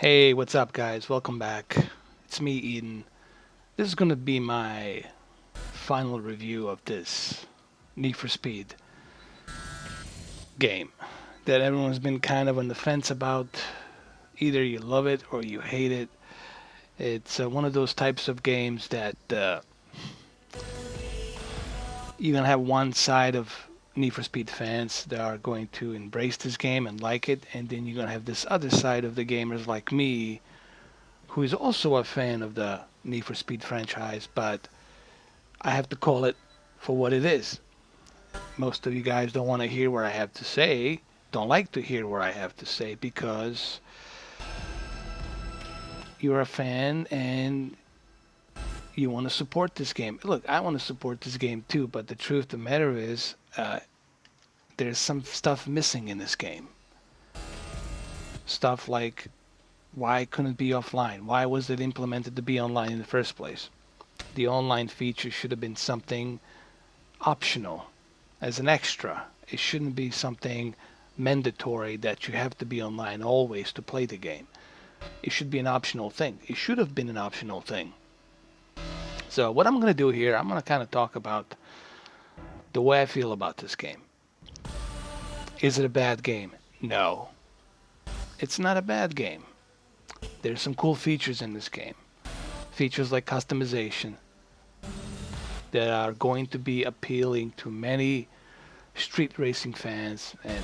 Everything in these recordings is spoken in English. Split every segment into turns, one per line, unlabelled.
Hey, what's up, guys? Welcome back. It's me, Eden. This is going to be my final review of this Need for Speed game that everyone's been kind of on the fence about. Either you love it or you hate it. It's one of those types of games that you're going to have one side of Need for Speed fans that are going to embrace this game and like it, and then you're going to have this other side of the gamers like me who is also a fan of the Need for Speed franchise, but I have to call it for what it is. Most of you guys don't want to hear what I have to say, don't like to hear what I have to say because you're a fan and you want to support this game. Look, I want to support this game too, but the truth of the matter is there's some stuff missing in this game. Stuff like why couldn't it be offline? Why was it implemented to be online in the first place? The online feature should have been something optional, as an extra. It shouldn't be something mandatory that you have to be online always to play the game. It should be an optional thing. It should have been an optional thing. So what I'm going to do here, I'm going to kind of talk about the way I feel about this game. Is it a bad game? No. It's not a bad game. There's some cool features in this game. Features like customization that are going to be appealing to many street racing fans and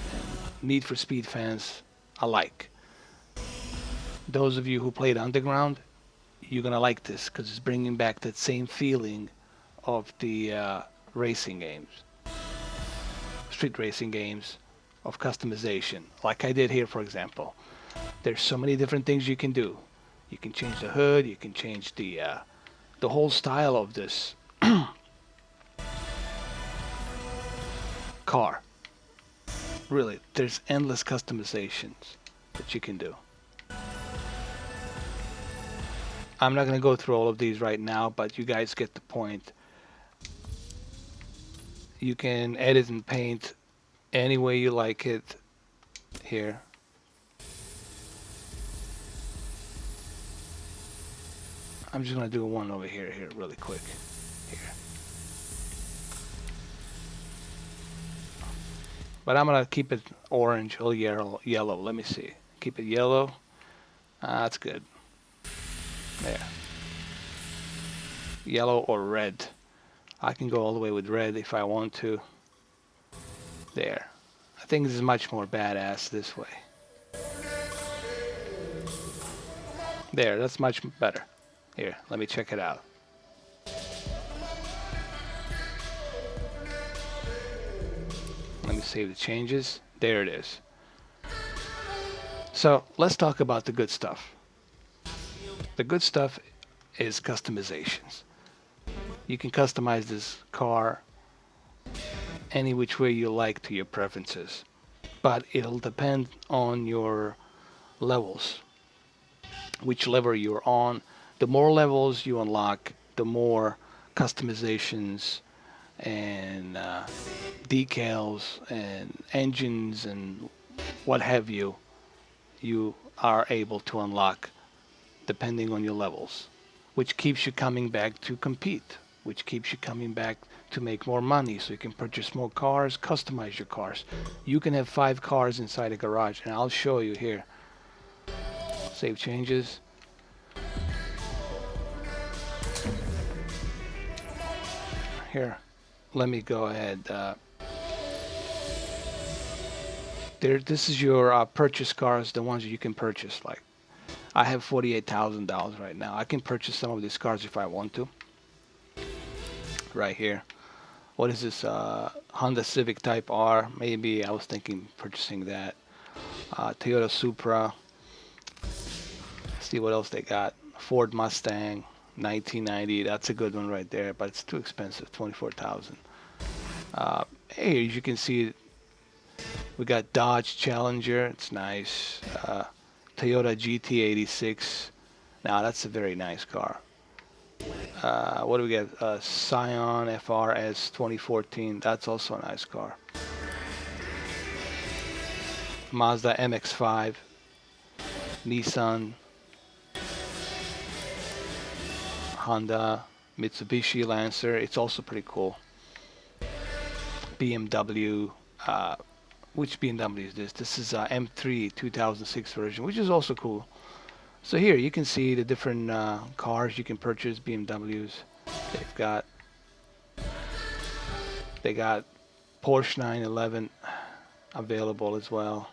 Need for Speed fans alike. Those of you who played Underground, you're going to like this because it's bringing back that same feeling of the racing games, street racing games of customization, like I did here, for example. There's so many different things you can do. You can change the hood, you can change the whole style of this car. Really, there's endless customizations that you can do. I'm not going to go through all of these right now, but you guys get the point. You can edit and paint any way you like it here. I'm just going to do one over here really quick. Here. But I'm going to keep it orange or yellow. Let me see. Keep it yellow. That's good. There. Yellow or red. I can go all the way with red if I want to. There. I think this is much more badass this way. There, that's much better. Here, let me check it out. Let me save the changes. There it is. So let's talk about the good stuff. The good stuff is customizations. You can customize this car any which way you like to your preferences, but it'll depend on your levels, which level you're on. The more levels you unlock, the more customizations and decals and engines and what have you are able to unlock depending on your levels, which keeps you coming back to compete, which keeps you coming back to make more money so you can purchase more cars, customize your cars. You can have 5 cars inside a garage, and I'll show you here. Save changes. Here, let me go ahead. This is your purchase cars, the ones that you can purchase. Like, I have $48,000 right now. I can purchase some of these cars if I want to. Right here. What is this? Honda Civic Type R. Maybe I was thinking purchasing that. Toyota Supra. See what else they got. Ford Mustang. 1990, that's a good one right there, but it's too expensive, 24,000. Hey, as you can see, we got Dodge Challenger, it's nice. Toyota GT86, now that's a very nice car. What do we get? Scion FRS 2014, that's also a nice car. Mazda MX-5, Nissan Honda, Mitsubishi Lancer. It's also pretty cool. BMW. Which BMW is this? This is M3 2006 version, which is also cool. So here you can see the different cars you can purchase, BMWs. They got Porsche 911 available as well,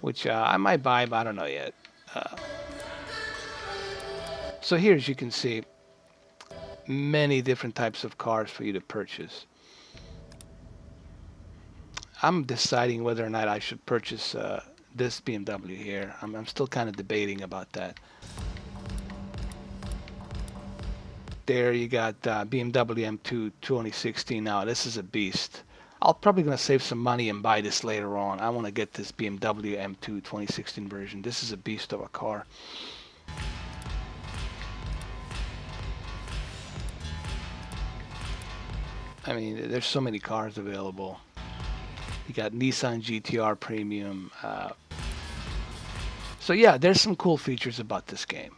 which I might buy, but I don't know yet. So here, as you can see, many different types of cars for you to purchase. I'm deciding whether or not I should purchase this BMW here. I'm still kind of debating about that. There you got BMW M2 2016. Now this is a beast. I'll probably gonna save some money and buy this later on. I want to get this BMW M2 2016 version. This is a beast of a car. I mean, there's so many cars available. You got Nissan GTR Premium. So yeah, there's some cool features about this game.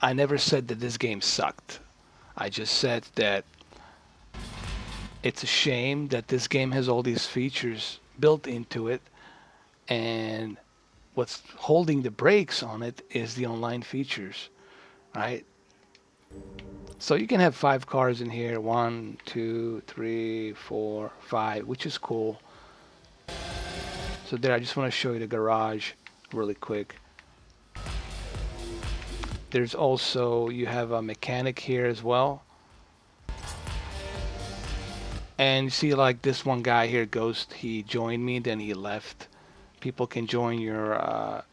I never said that this game sucked. I just said that it's a shame that this game has all these features built into it, and what's holding the brakes on it is the online features, right? So you can have 5 cars in here, 1, 2, 3, 4, 5, which is cool. So there, I just want to show you the garage really quick. There's also, you have a mechanic here as well. And you see, like this one guy here, Ghost, he joined me, then he left. People can join your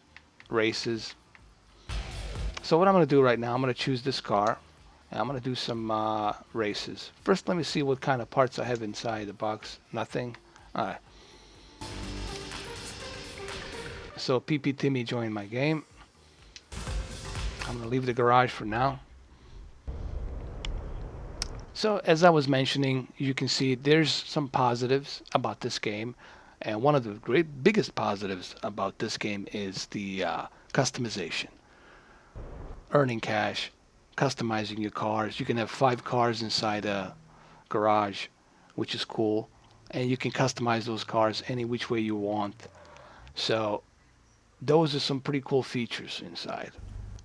races. So what I'm going to do right now, I'm going to choose this car. And I'm going to do some races. First, let me see what kind of parts I have inside the box. Nothing. All right. So PP Timmy joined my game. I'm going to leave the garage for now. So as I was mentioning, you can see there's some positives about this game. And one of the biggest positives about this game is the customization. Earning cash, customizing your cars. You can have 5 cars inside a garage, which is cool. And you can customize those cars any which way you want. So those are some pretty cool features inside.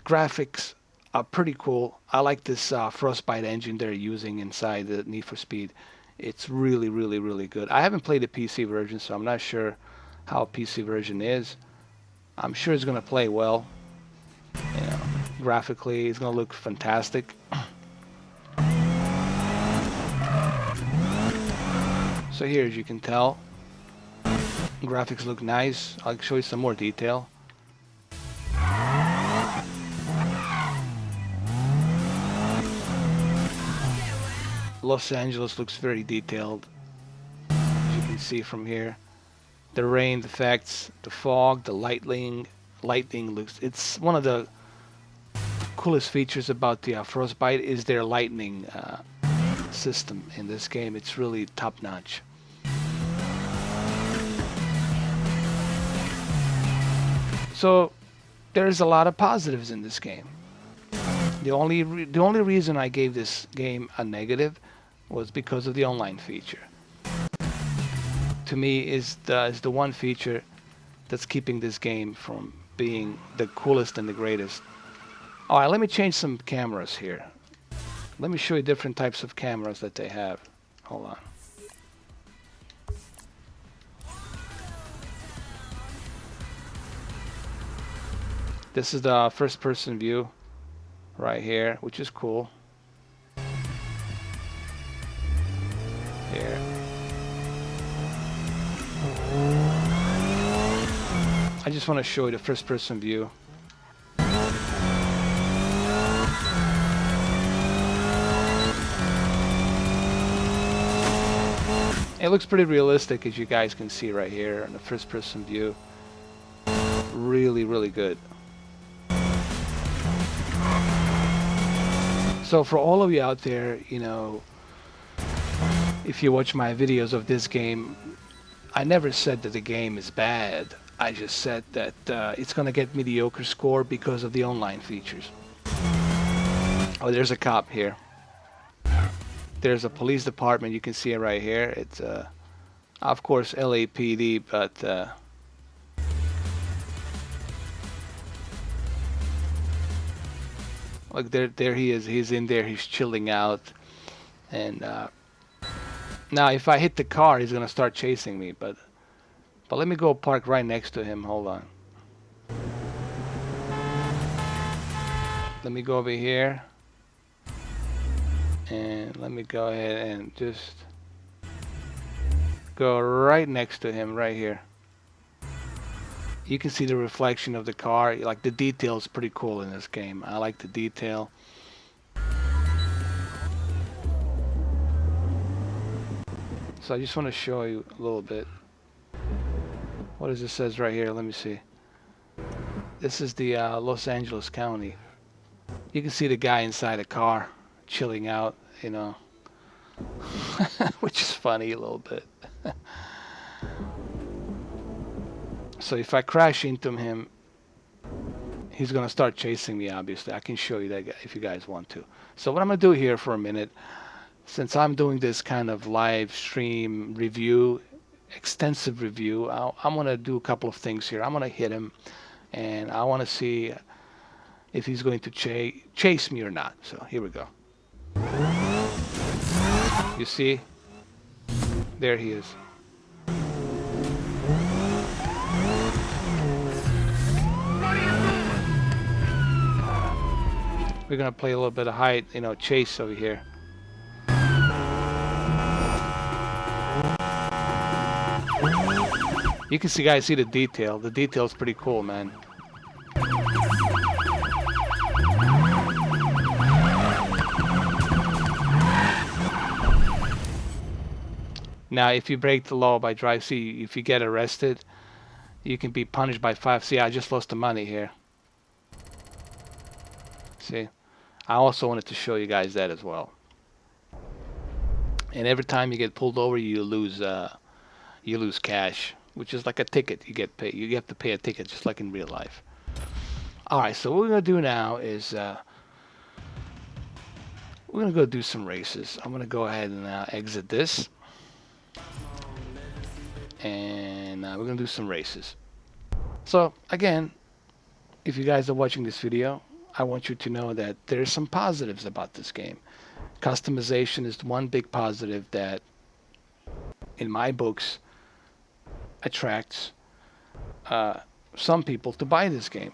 Graphics are pretty cool. I like this Frostbite engine they're using inside the Need for Speed. It's really, really, really good. I haven't played the PC version, so I'm not sure how a PC version is. I'm sure it's going to play well. You know, graphically, it's going to look fantastic. So here, as you can tell, graphics look nice. I'll show you some more detail. Los Angeles looks very detailed, as you can see from here. The rain effects, the fog, the lightning looks. It's one of the coolest features about the Frostbite is their lightning system in this game. It's really top notch. So there's a lot of positives in this game. The only reason I gave this game a negative was because of the online feature. To me, is the one feature that's keeping this game from being the coolest and the greatest. All right, let me change some cameras here. Let me show you different types of cameras that they have. Hold on. This is the first-person view right here, which is cool. Here. I just want to show you the first-person view. It looks pretty realistic, as you guys can see right here in the first-person view. Really, really good. So for all of you out there, you know, if you watch my videos of this game, I never said that the game is bad. I just said that it's going to get mediocre score because of the online features. Oh, there's a cop here. There's a police department. You can see it right here. It's of course LAPD, but look, there he is. He's in there. He's chilling out. And now, if I hit the car, he's gonna start chasing me. But let me go park right next to him. Hold on. Let me go over here. And let me go ahead and just go right next to him right here. You can see the reflection of the car. Like, the detail is pretty cool in this game. I like the detail. So I just want to show you a little bit. What does it says right here? Let me see. This is the Los Angeles County. You can see the guy inside the car chilling out, you know, which is funny a little bit. So if I crash into him, he's gonna start chasing me. Obviously, I can show you that if you guys want to. So what I'm gonna do here for a minute, since I'm doing this kind of live stream review, extensive review, I'm gonna do a couple of things here. I'm gonna hit him, and I want to see if he's going to chase me or not. So here we go. You see? There he is. We're gonna play a little bit of hide, you know, chase over here. You can see, guys, see the detail. The detail is pretty cool, man. Now, if you break the law by drive, see, if you get arrested, you can be punished by 5. See, I just lost the money here. See, I also wanted to show you guys that as well. And every time you get pulled over, you lose cash, which is like a ticket. You get paid. You have to pay a ticket, just like in real life. All right, so what we're gonna do now is we're gonna go do some races. I'm gonna go ahead and exit this. And we're gonna do some races. So again, if you guys are watching this video, I want you to know that there's some positives about this game. Customization is one big positive that, in my books, attracts some people to buy this game.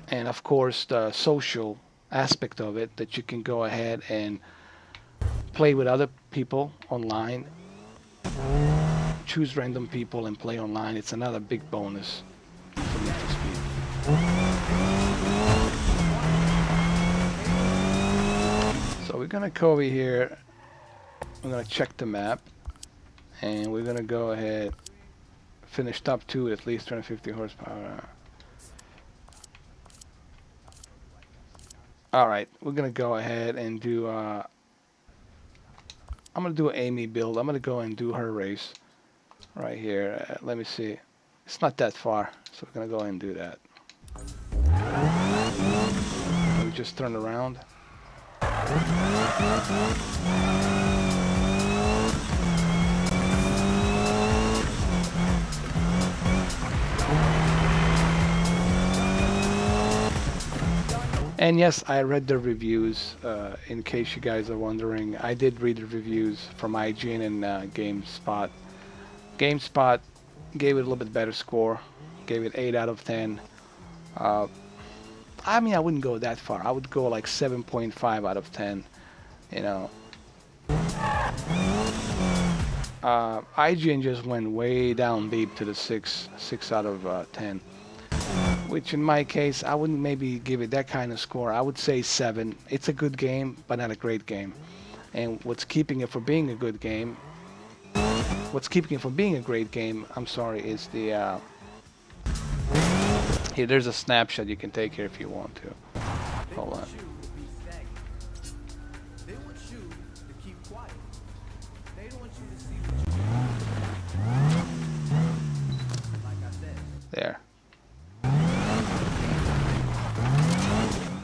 And of course, the social aspect of it, that you can go ahead and play with other people online, choose random people and play online. It's another big bonus for Need for Speed. So we're gonna go over here. We're gonna check the map, and we're gonna go ahead, finish top 2 with at least 250 horsepower. All right, we're gonna go ahead and do. I'm gonna do an Amy build. I'm gonna go and do her race right here. Let me see. It's not that far, so we're gonna go ahead and do that. We just turn around. And yes, I read the reviews. In case you guys are wondering, I did read the reviews from IGN and GameSpot. GameSpot gave it a little bit better score, gave it 8 out of 10. I mean, I wouldn't go that far. I would go like 7.5 out of 10, you know. IGN just went way down deep to the 6 out of 10. Which in my case, I wouldn't maybe give it that kind of score. I would say 7. It's a good game, but not a great game. And what's keeping it from being a good game, what's keeping it from being a great game, I'm sorry, is the... Here, there's a snapshot you can take here if you want to. Hold on. There.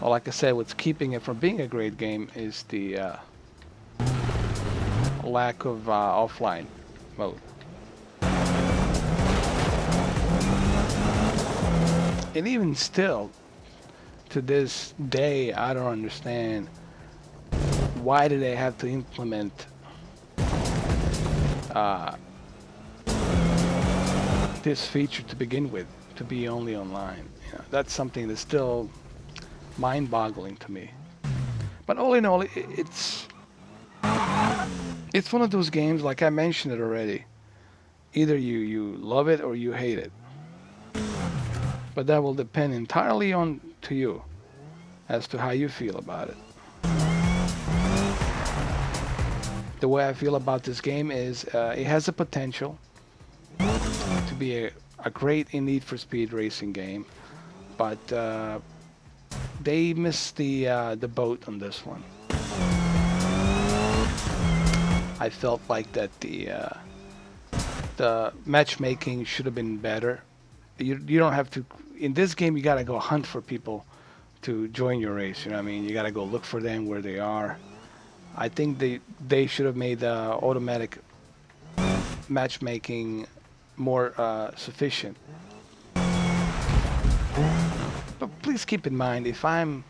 Well, like I said, what's keeping it from being a great game is the lack of offline mode. And even still, to this day, I don't understand why do they have to implement this feature to begin with, to be only online. You know, that's something that's still mind-boggling to me. But all in all, it's one of those games, like I mentioned it already. Either you love it or you hate it. But that will depend entirely on to you as to how you feel about it. The way I feel about this game is it has the potential to be a great Need for Speed racing game, but they missed the boat on this one. I felt like that the matchmaking should have been better. You don't have to, in this game you gotta go hunt for people to join your race, you know what I mean? You gotta go look for them where they are. I think they should have made the automatic matchmaking more sufficient. But please keep in mind, if I'm,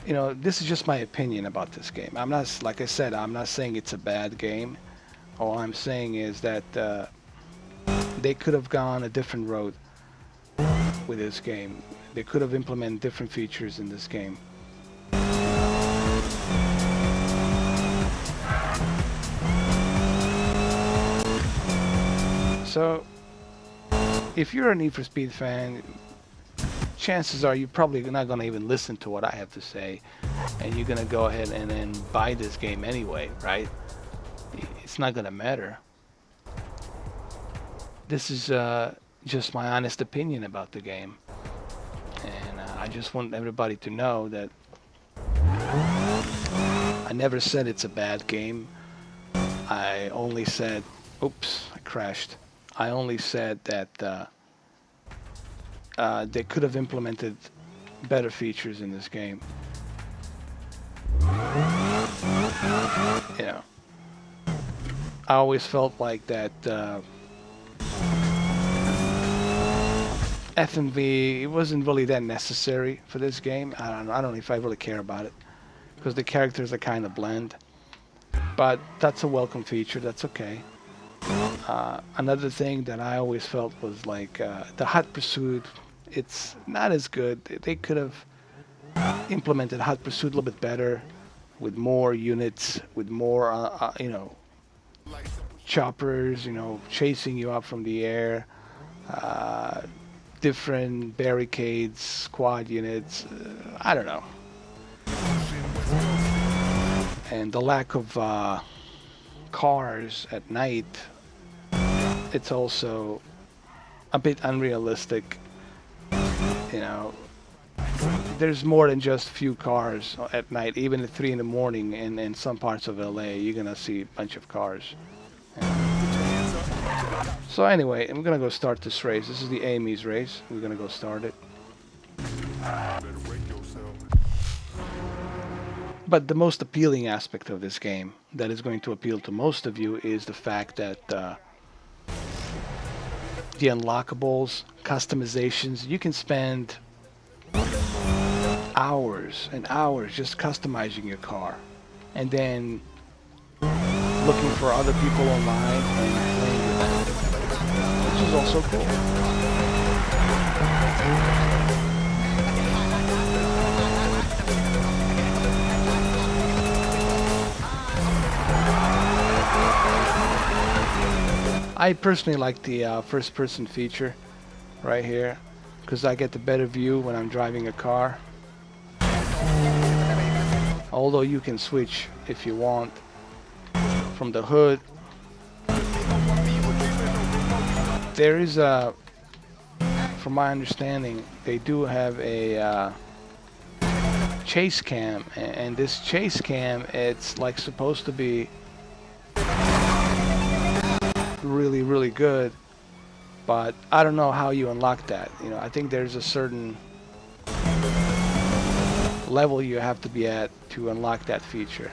you know, this is just my opinion about this game. I'm not, like I said, I'm not saying it's a bad game. All I'm saying is that they could have gone a different road with this game. They could have implemented different features in this game. So, if you're a Need for Speed fan, chances are you're probably not going to even listen to what I have to say, and you're going to go ahead and then buy this game anyway, right? It's not going to matter. This is just my honest opinion about the game, and I just want everybody to know that I never said it's a bad game. I only said, oops, I crashed. I only said that they could have implemented better features in this game. You know, I always felt like that FMV, it wasn't really that necessary for this game. I don't know if I really care about it, because the characters are kind of bland. But that's a welcome feature, that's okay. Another thing that I always felt was like the hot pursuit, it's not as good. They could have implemented hot pursuit a little bit better, with more units, with more you know, choppers, you know, chasing you up from the air, different barricades, squad units, I don't know. And the lack of cars at night, it's also a bit unrealistic. You know, there's more than just a few cars at night. Even at 3 in the morning in some parts of LA, you're gonna see a bunch of cars. So anyway, I'm gonna go start this race. This is the Amy's race. We're gonna go start it. But the most appealing aspect of this game, that is going to appeal to most of you, is the fact that the unlockables, customizations, you can spend hours and hours just customizing your car, and then looking for other people online and playing with them, which is also cool. I personally like the first-person feature right here, because I get the better view when I'm driving a car. Although you can switch if you want from the hood. There is a, from my understanding, they do have a chase cam, and this chase cam, it's like supposed to be really good, but I don't know how you unlock that. You know, I think there's a certain level you have to be at to unlock that feature.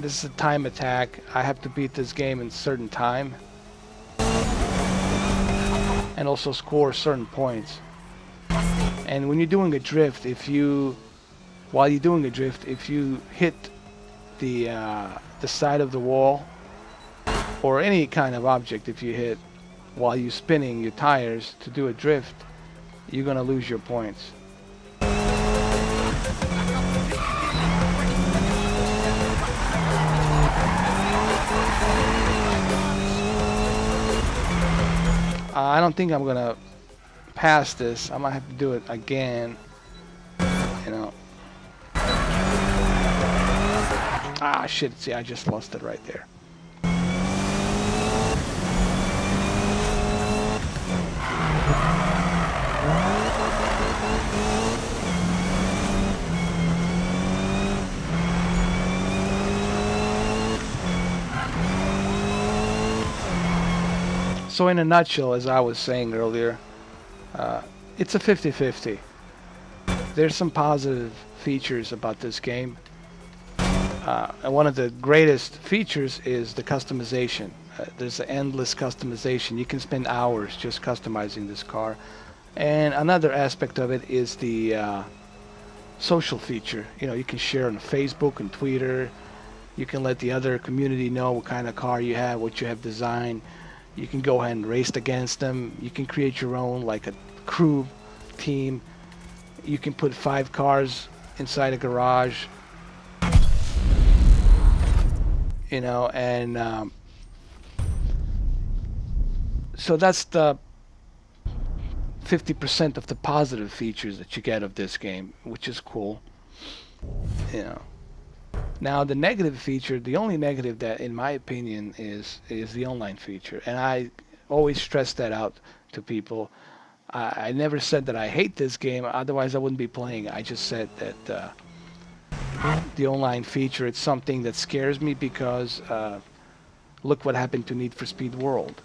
This is a time attack. I have to beat this game in a certain time and also score certain points. And when you're doing a drift, while you're doing a drift, if you hit the side of the wall or any kind of object, if you hit while you're spinning your tires to do a drift, you're gonna lose your points. I don't think I'm gonna pass this. I might have to do it again. You know. Ah, shit. See, I just lost it right there. So in a nutshell, as I was saying earlier, it's a 50-50. There's some positive features about this game. And one of the greatest features is the customization. There's an endless customization. You can spend hours just customizing this car. And another aspect of it is the social feature. You know, you can share on Facebook and Twitter. You can let the other community know what kind of car you have, what you have designed. You can go ahead and race against them. You can create your own, like a crew team. You can put 5 cars inside a garage. You know, and so that's the 50% of the positive features that you get of this game, which is cool. You know. Now the negative feature, the only negative that in my opinion is the online feature, and I always stress that out to people. I never said that I hate this game, otherwise I wouldn't be playing. I just said that the online feature, it's something that scares me because look what happened to Need for Speed World.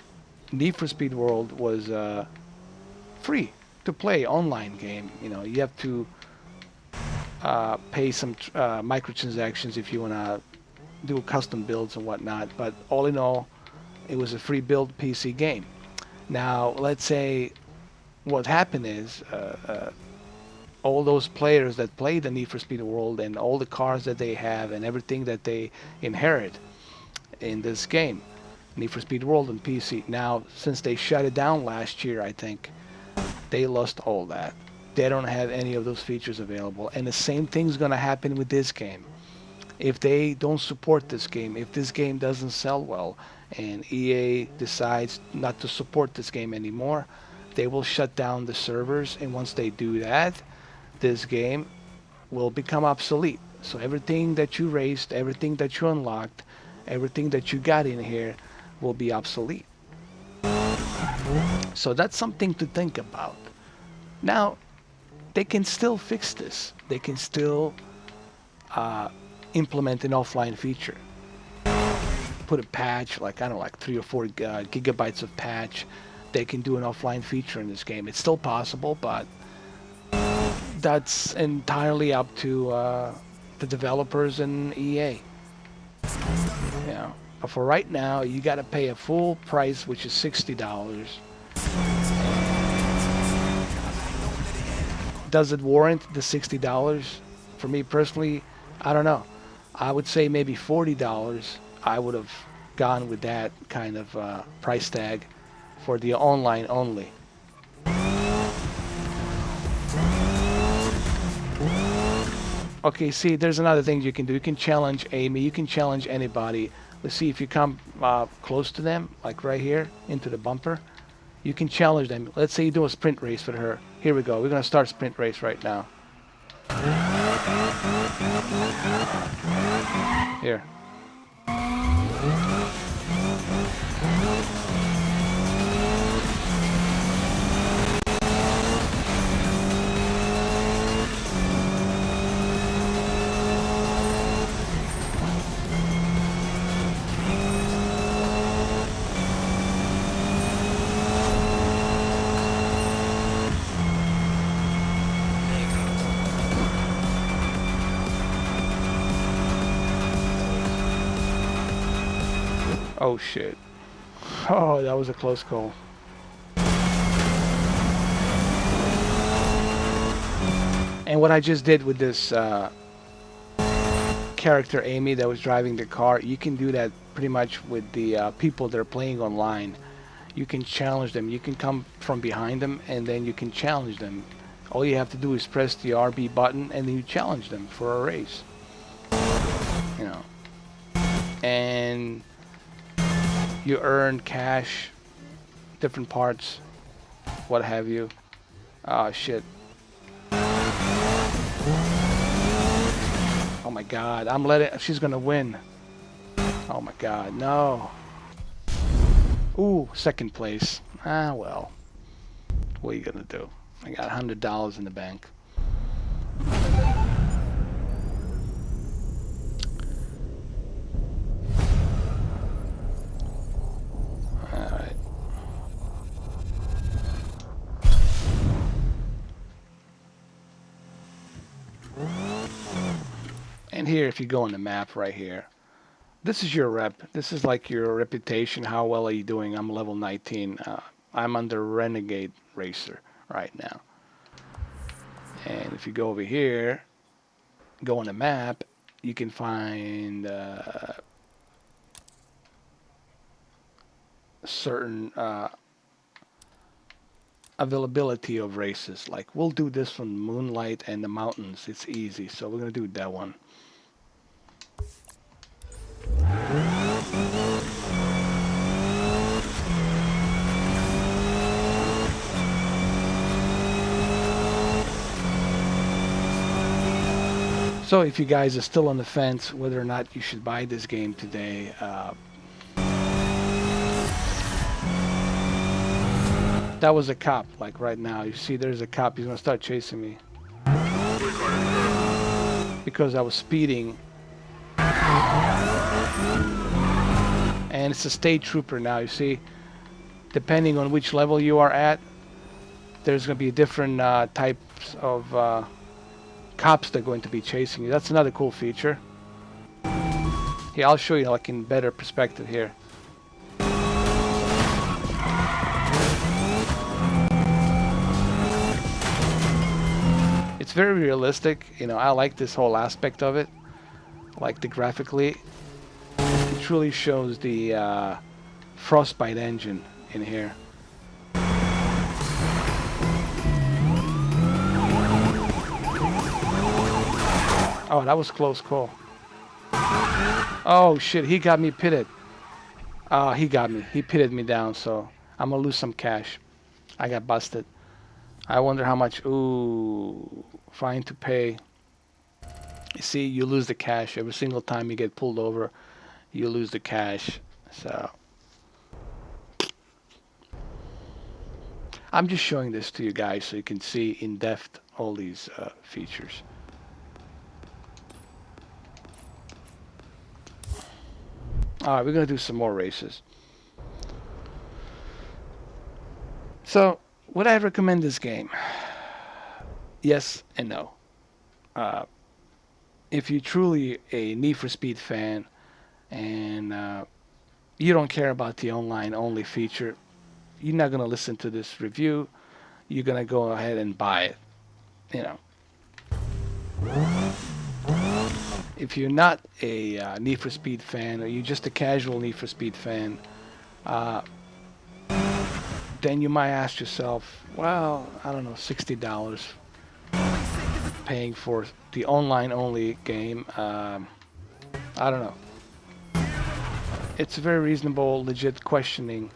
Need for Speed World was free to play online game. You know, you have to pay some microtransactions if you want to do custom builds and whatnot, but all in all, it was a free build PC game. Now, let's say what happened is all those players that play the Need for Speed World and all the cars that they have and everything that they inherit in this game, Need for Speed World and PC. Now, since they shut it down last year, I think, they lost all that. They don't have any of those features available. And the same thing's going to happen with this game. If they don't support this game, if this game doesn't sell well, and EA decides not to support this game anymore, they will shut down the servers. And once they do that, this game will become obsolete. So everything that you raced, everything that you unlocked, everything that you got in here will be obsolete. So that's something to think about. Now, they can still fix this. They can still implement an offline feature. Put a patch, like, I don't know, like 3 or 4 gigabytes of patch. They can do an offline feature in this game. It's still possible, but that's entirely up to the developers and EA. You know, but for right now, you got to pay a full price, which is $60. Does it warrant the $60? For me personally, I don't know. I would say maybe $40. I would have gone with that kind of price tag for the online only. Okay, see, there's another thing you can do. You can challenge Amy. You can challenge anybody. Let's see if you come close to them, like right here, into the bumper. You can challenge them. Let's say you do a sprint race with her. Here we go. We're going to start sprint race right now. Here. Oh shit. Oh, that was a close call. And what I just did with this character Amy that was driving the car, you can do that pretty much with the people that are playing online. You can challenge them. You can come from behind them and then you can challenge them. All you have to do is press the RB button and then you challenge them for a race. You know. And you earn cash, different parts, what have you. Oh shit. Oh my god, she's gonna win. Oh my god, no. Ooh, second place. Ah, well. What are you gonna do? I got $100 in the bank. Alright. And here, if you go on the map right here, this is your rep. This is like your reputation. How well are you doing? I'm level 19. I'm under Renegade Racer right now. And if you go over here, go on the map, you can find certain availability of races. Like we'll do this one, Moonlight and the Mountains. It's easy, so we're gonna do that one. So if you guys are still on the fence whether or not you should buy this game today, that was a cop, like right now. You see there's a cop, he's gonna start chasing me. Because I was speeding. And it's a state trooper now, you see. Depending on which level you are at, there's gonna be different types of cops that are going to be chasing you. That's another cool feature. Yeah, I'll show you like in better perspective here. It's very realistic, you know. I like this whole aspect of it. Like the graphically, it truly shows the Frostbite engine in here. Oh, that was close call. Oh shit, he got me pitted. He got me. He pitted me down, so I'm gonna lose some cash. I got busted. I wonder how much. Ooh, fine to pay. You see, you lose the cash every single time you get pulled over. You lose the cash. So I'm just showing this to you guys so you can see in depth all these features. Alright, we're going to do some more races. So, would I recommend this game? Yes and no. If you're truly a Need for Speed fan and you don't care about the online only feature, you're not going to listen to this review. You're going to go ahead and buy it. You know. If you're not a Need for Speed fan, or you're just a casual Need for Speed fan, then you might ask yourself, well, I don't know, $60 paying for the online-only game. I don't know. It's a very reasonable, legit questioning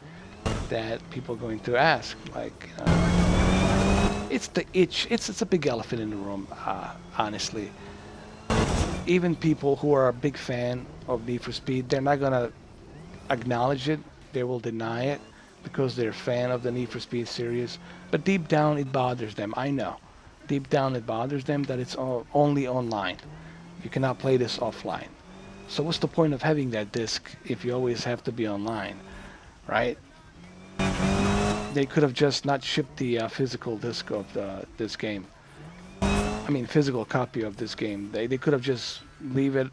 that people are going to ask. Like, it's the itch. It's a big elephant in the room, honestly. Even people who are a big fan of Need for Speed, they're not gonna acknowledge it. They will deny it because they're a fan of the Need for Speed series. But deep down, it bothers them. I know. Deep down, it bothers them that it's only online. You cannot play this offline. So what's the point of having that disc if you always have to be online, right? They could have just not shipped the physical disc of this game. I mean, physical copy of this game. They could have just leave it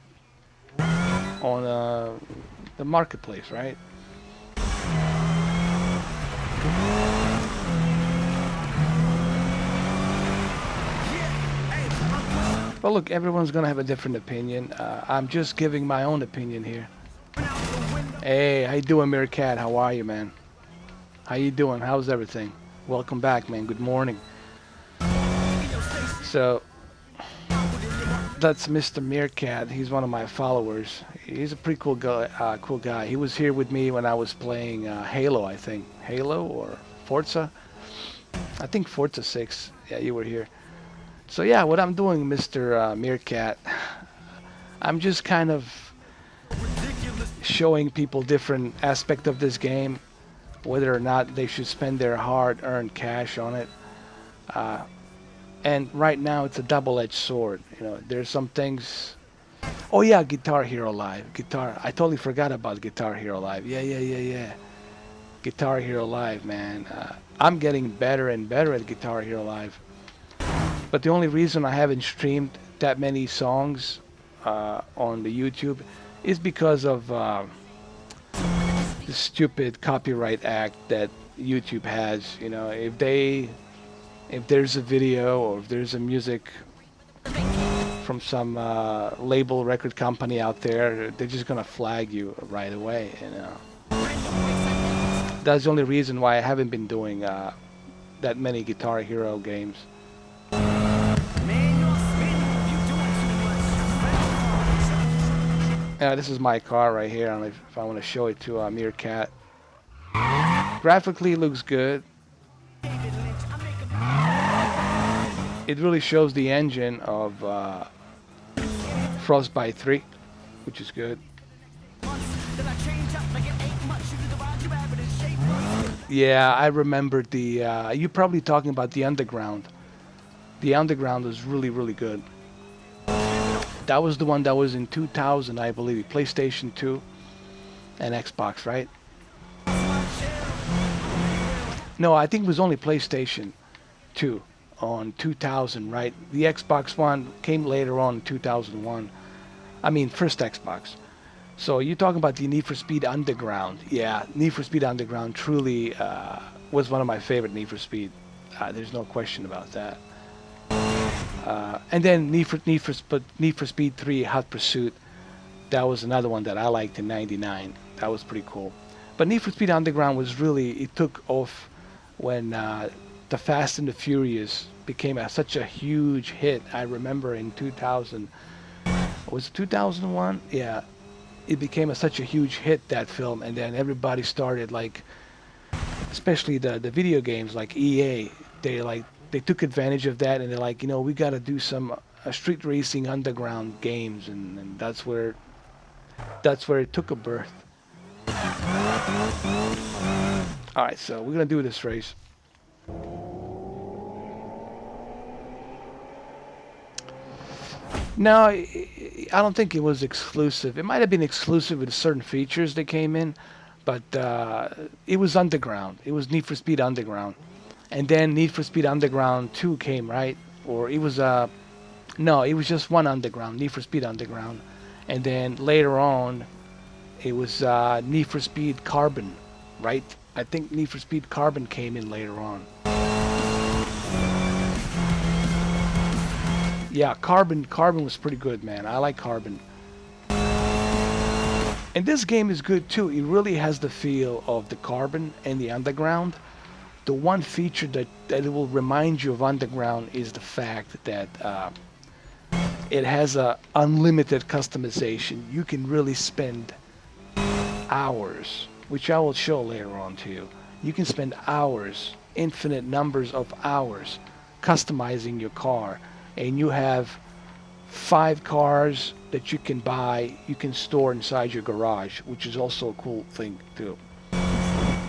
on the marketplace, right? Well, look, everyone's gonna have a different opinion. I'm just giving my own opinion here. Hey, how you doing, Meerkat? How are you, man? How you doing? How's everything? Welcome back, man. Good morning. So, that's Mr. Meerkat. He's one of my followers. He's a pretty cool guy. He was here with me when I was playing Halo, I think. Halo or Forza? I think Forza 6. Yeah, you were here. So yeah, what I'm doing, Mr. Meerkat, I'm just kind of showing people different aspect of this game, whether or not they should spend their hard-earned cash on it. And right now, it's a double-edged sword. You know, there's some things. Oh yeah, Guitar Hero Live. I totally forgot about Guitar Hero Live. Yeah. Guitar Hero Live, man. I'm getting better and better at Guitar Hero Live. But the only reason I haven't streamed that many songs on the YouTube is because of the stupid copyright act that YouTube has. You know, if there's a video or if there's a music from some label record company out there, they're just gonna flag you right away. You know, that's the only reason why I haven't been doing that many Guitar Hero games. Yeah, this is my car right here. I don't know if I want to show it to Meerkat. Graphically, it looks good. It really shows the engine of Frostbite 3, which is good. Yeah, I remember the... you're probably talking about the Underground. The Underground was really, really good. That was the one that was in 2000, I believe. PlayStation 2 and Xbox, right? No, I think it was only PlayStation 2 on 2000, right? The Xbox One came later on in 2001. I mean, first Xbox. So you're talking about the Need for Speed Underground. Yeah, Need for Speed Underground truly was one of my favorite Need for Speed. There's no question about that. And then Need for Speed 3 Hot Pursuit. That was another one that I liked in '99. That was pretty cool. But Need for Speed Underground was really, it took off when the Fast and the Furious became such a huge hit. I remember in 2000, was it 2001? Yeah, it became such a huge hit, that film, and then everybody started, like, especially the video games like EA, they took advantage of that, and they're like, you know, we got to do some street racing underground games, and that's where it took a birth. All right, so we're gonna do this race. No, I don't think it was exclusive. It might have been exclusive with certain features that came in, but it was underground. It was Need for Speed Underground. And then Need for Speed Underground 2 came, right? Or it was no, it was just one Underground, Need for Speed Underground. And then later on, it was Need for Speed Carbon, right? I think Need for Speed Carbon came in later on. Yeah, Carbon was pretty good, man. I like Carbon. And this game is good too. It really has the feel of the Carbon and the Underground. The one feature that it will remind you of Underground is the fact that it has a unlimited customization. You can really spend hours, which I will show later on to you. You can spend hours, infinite numbers of hours, customizing your car, and you have 5 cars that you can buy, you can store inside your garage, which is also a cool thing too.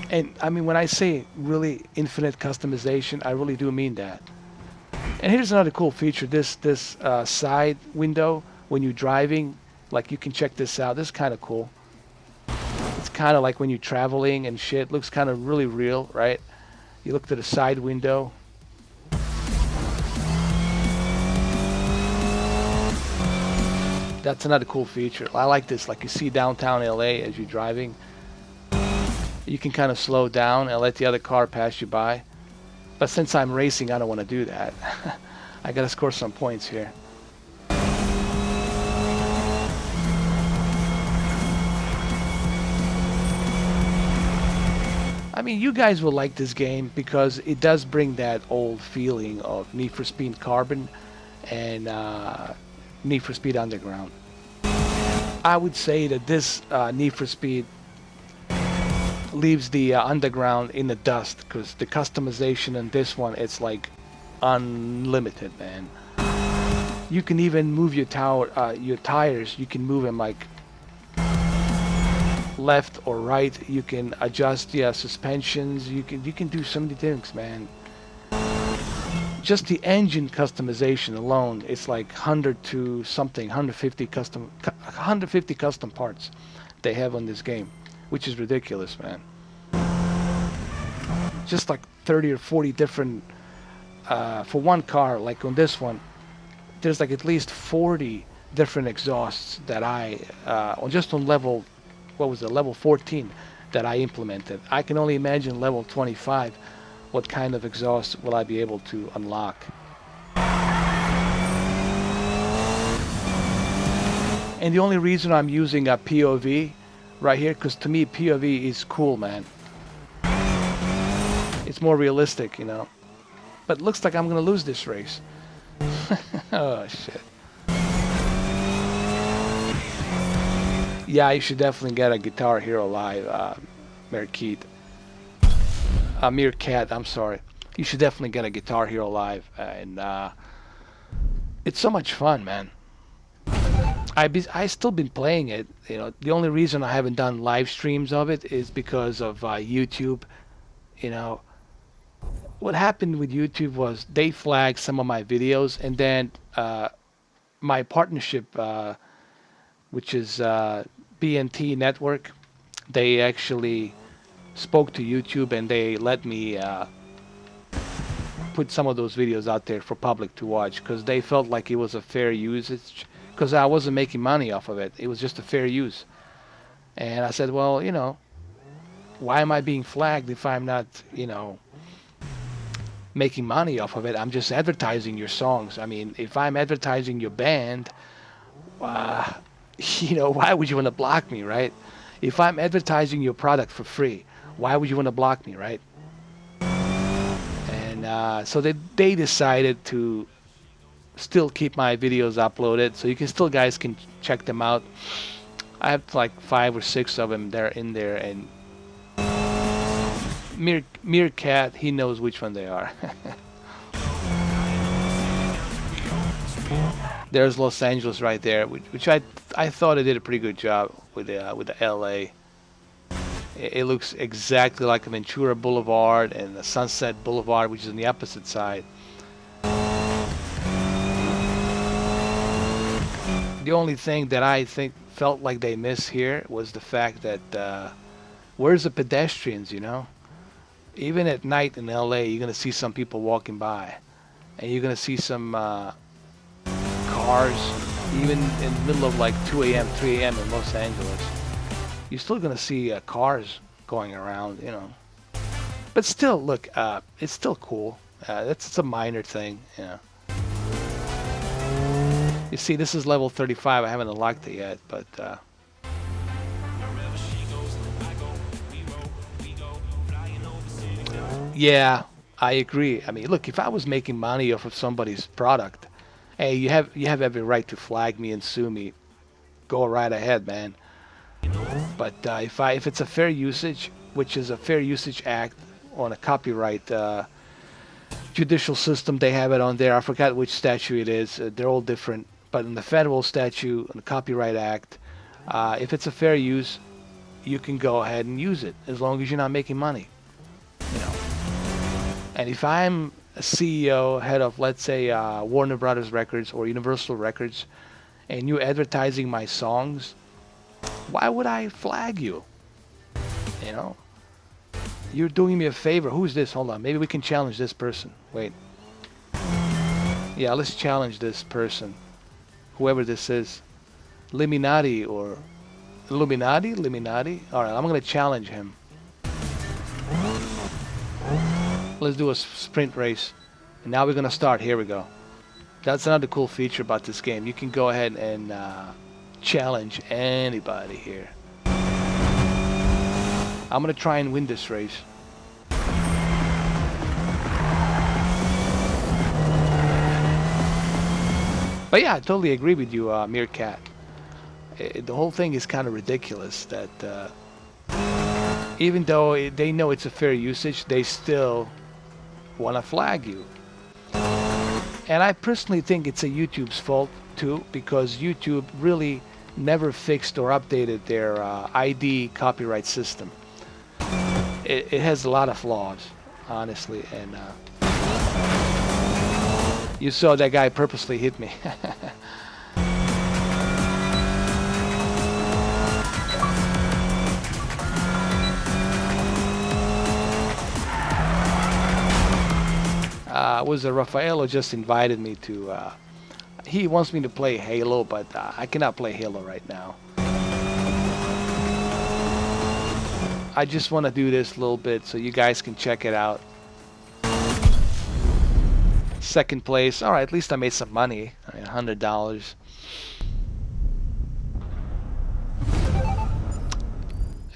And I mean, when I say really infinite customization, I really do mean that. And here's another cool feature, this side window when you're driving, like you can check this out. This is kind of cool. It's kind of like when you're traveling and shit. Looks kind of really real, right? You look to the side window. That's another cool feature. I like this. Like you see downtown LA as you're driving, you can kind of slow down and let the other car pass you by. But since I'm racing, I don't want to do that. I gotta score some points here. I mean, you guys will like this game because it does bring that old feeling of Need for Speed Carbon and Need for Speed Underground. I would say that this Need for Speed leaves the Underground in the dust because the customization in this one, it's like unlimited, man. You can even move your tires. You can move them like left or right. You can adjust the suspensions. You can do so many things, man. Just the engine customization alone, it's like 100 to something, 150 custom parts they have on this game, which is ridiculous, man. Just like 30 or 40 different for one car. Like on this one, there's like at least 40 different exhausts that I on level, what was it, level 14 that I implemented. I can only imagine level 25 what kind of exhaust will I be able to unlock. And the only reason I'm using a POV right here, because to me POV is cool, man. It's more realistic, you know. But it looks like I'm gonna lose this race. Oh shit. Yeah, you should definitely get a Guitar Hero Live, Meerkat, I'm sorry. You should definitely get a Guitar Hero Live, and it's so much fun, man. I still been playing it. You know, the only reason I haven't done live streams of it is because of YouTube. You know, what happened with YouTube was they flagged some of my videos, and then my partnership, which is BNT Network, they actually spoke to YouTube and they let me put some of those videos out there for public to watch because they felt like it was a fair usage because I wasn't making money off of it. It was just a fair use. And I said, well, you know, why am I being flagged if I'm not, you know, making money off of it? I'm just advertising your songs. I mean, if I'm advertising your band, you know, why would you want to block me, right? If I'm advertising your product for free, why would you want to block me, right? And so they decided to still keep my videos uploaded, so you can still, guys can check them out. I have like 5 or 6 of them. They're in there, and Meerkat, he knows which one they are. There's Los Angeles right there, which I thought I did a pretty good job with the LA. It looks exactly like a Ventura Boulevard and the Sunset Boulevard, which is on the opposite side. The only thing that I felt like they missed here was the fact that where's the pedestrians, you know? Even at night in LA, you're gonna see some people walking by, and you're gonna see some cars, even in the middle of like 2 a.m., 3 a.m. in Los Angeles. You're still gonna see cars going around, you know. But still, look, it's still cool. It's a minor thing, you know. You see, this is level 35. I haven't unlocked it yet, but yeah, I agree. I mean, look, if I was making money off of somebody's product, hey, you have every right to flag me and sue me. Go right ahead, man. But if it's a fair usage, which is a Fair Usage Act on a copyright judicial system, they have it on there. I forgot which statute it is. They're all different. But in the federal statute, in the Copyright Act, if it's a fair use, you can go ahead and use it as long as you're not making money. You know. And if I'm a CEO, head of, let's say, Warner Brothers Records or Universal Records, and you're advertising my songs, why would I flag you? You know? You're doing me a favor. Who's this? Hold on. Maybe we can challenge this person. Wait. Yeah, let's challenge this person. Whoever this is. Liminati or Illuminati? Liminati? Alright, I'm gonna challenge him. Let's do a sprint race. And now we're gonna start. Here we go. That's another cool feature about this game. You can go ahead and challenge anybody here. I'm gonna try and win this race. But yeah, I totally agree with you, Meerkat. The whole thing is kind of ridiculous that even though they know it's a fair usage, they still want to flag you. And I personally think it's a YouTube's fault too, because YouTube really never fixed or updated their ID copyright system. It has a lot of flaws, honestly, and you saw that guy purposely hit me. Was Raffaello just invited me to he wants me to play Halo, but I cannot play Halo right now. I just want to do this a little bit so you guys can check it out. Second place. Alright, at least I made some money. I mean, $100.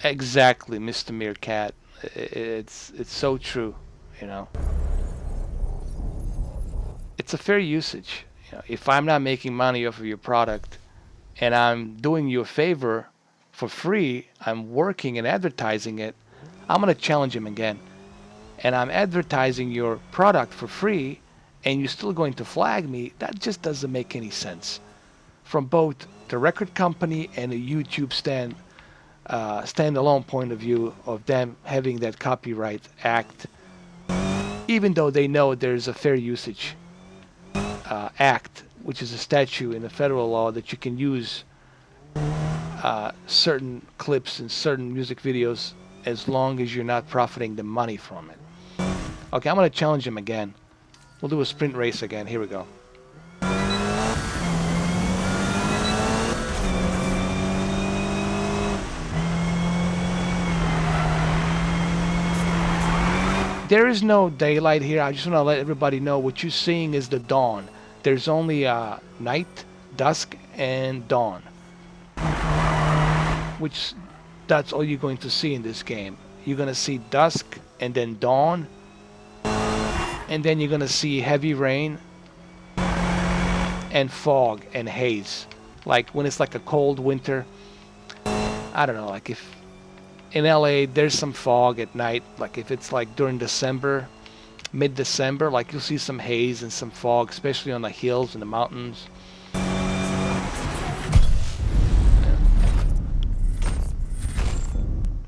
Exactly, Mr. Meerkat. It's so true, you know. It's a fair usage. You know, if I'm not making money off of your product and I'm doing you a favor for free, I'm working and advertising it, I'm going to challenge him again. And I'm advertising your product for free and you're still going to flag me. That just doesn't make any sense. From both the record company and the YouTube standalone point of view of them having that copyright act, even though they know there's a fair usage act, which is a statute in the federal law that you can use certain clips and certain music videos as long as you're not profiting the money from it. Okay, I'm going to challenge him again. We'll do a sprint race again. Here we go. There is no daylight here. I just want to let everybody know what you're seeing is the dawn. There's only night, dusk, and dawn. Which, that's all you're going to see in this game. You're going to see dusk and then dawn. And then you're going to see heavy rain and fog and haze. Like when it's like a cold winter. I don't know, like if in LA there's some fog at night, like if it's like during December, mid-December, like you'll see some haze and some fog, especially on the hills and the mountains.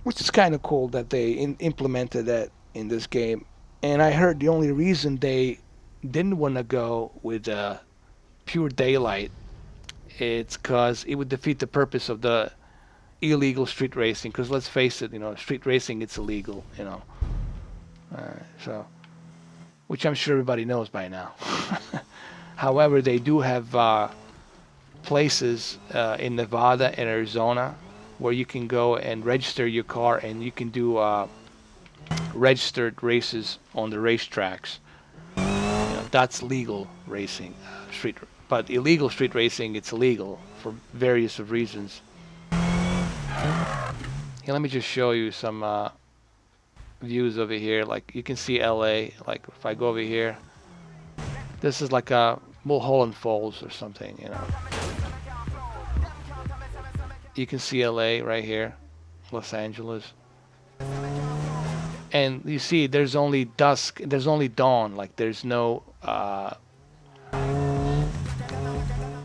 Which is kind of cool that they implemented that in this game. And I heard the only reason they didn't want to go with pure daylight, it's because it would defeat the purpose of the illegal street racing. Because let's face it, you know, street racing, it's illegal, you know. So, which I'm sure everybody knows by now. However, they do have places in Nevada and Arizona where you can go and register your car and you can do registered races on the racetracks. You know, that's legal racing, but illegal street racing, it's illegal for various of reasons. Here, let me just show you some views over here. Like you can see LA. Like if I go over here, this is like a Mulholland Falls or something, you know. You can see LA right here, Los Angeles. And you see there's only dusk, there's only dawn, like there's no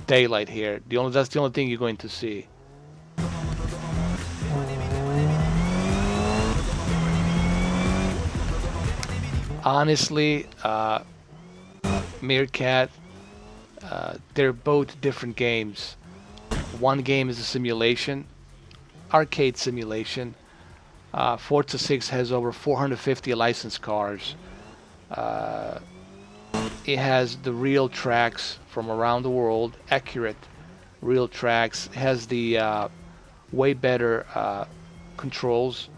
daylight here. That's the only thing you're going to see. Honestly, Meerkat, they're both different games. One game is a simulation, arcade simulation. Forza 6 has over 450 licensed cars. It has the real tracks from around the world, accurate real tracks, has the way better controls,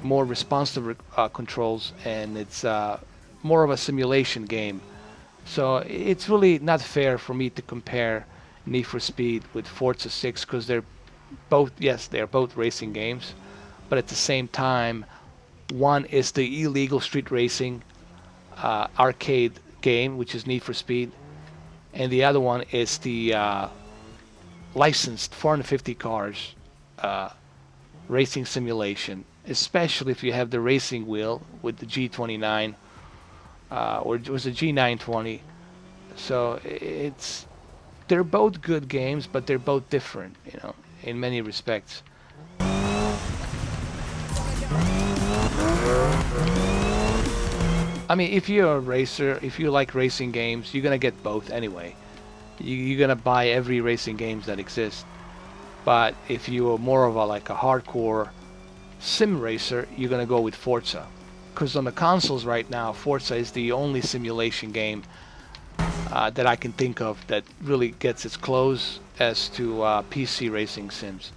more responsive controls, and it's more of a simulation game. So it's really not fair for me to compare Need for Speed with Forza 6 because they're both, yes, they're both racing games, but at the same time, one is the illegal street racing arcade game, which is Need for Speed, and the other one is the licensed 450 cars racing simulation, especially if you have the racing wheel with the G29 or it was a G920. So they're both good games, but they're both different, you know, in many respects. I mean, if you're a racer, if you like racing games, you're gonna get both anyway. You're gonna buy every racing games that exist. But if you're more of a like a hardcore sim racer, you're gonna go with Forza. Because on the consoles right now, Forza is the only simulation game that I can think of that really gets as close as to PC racing sims.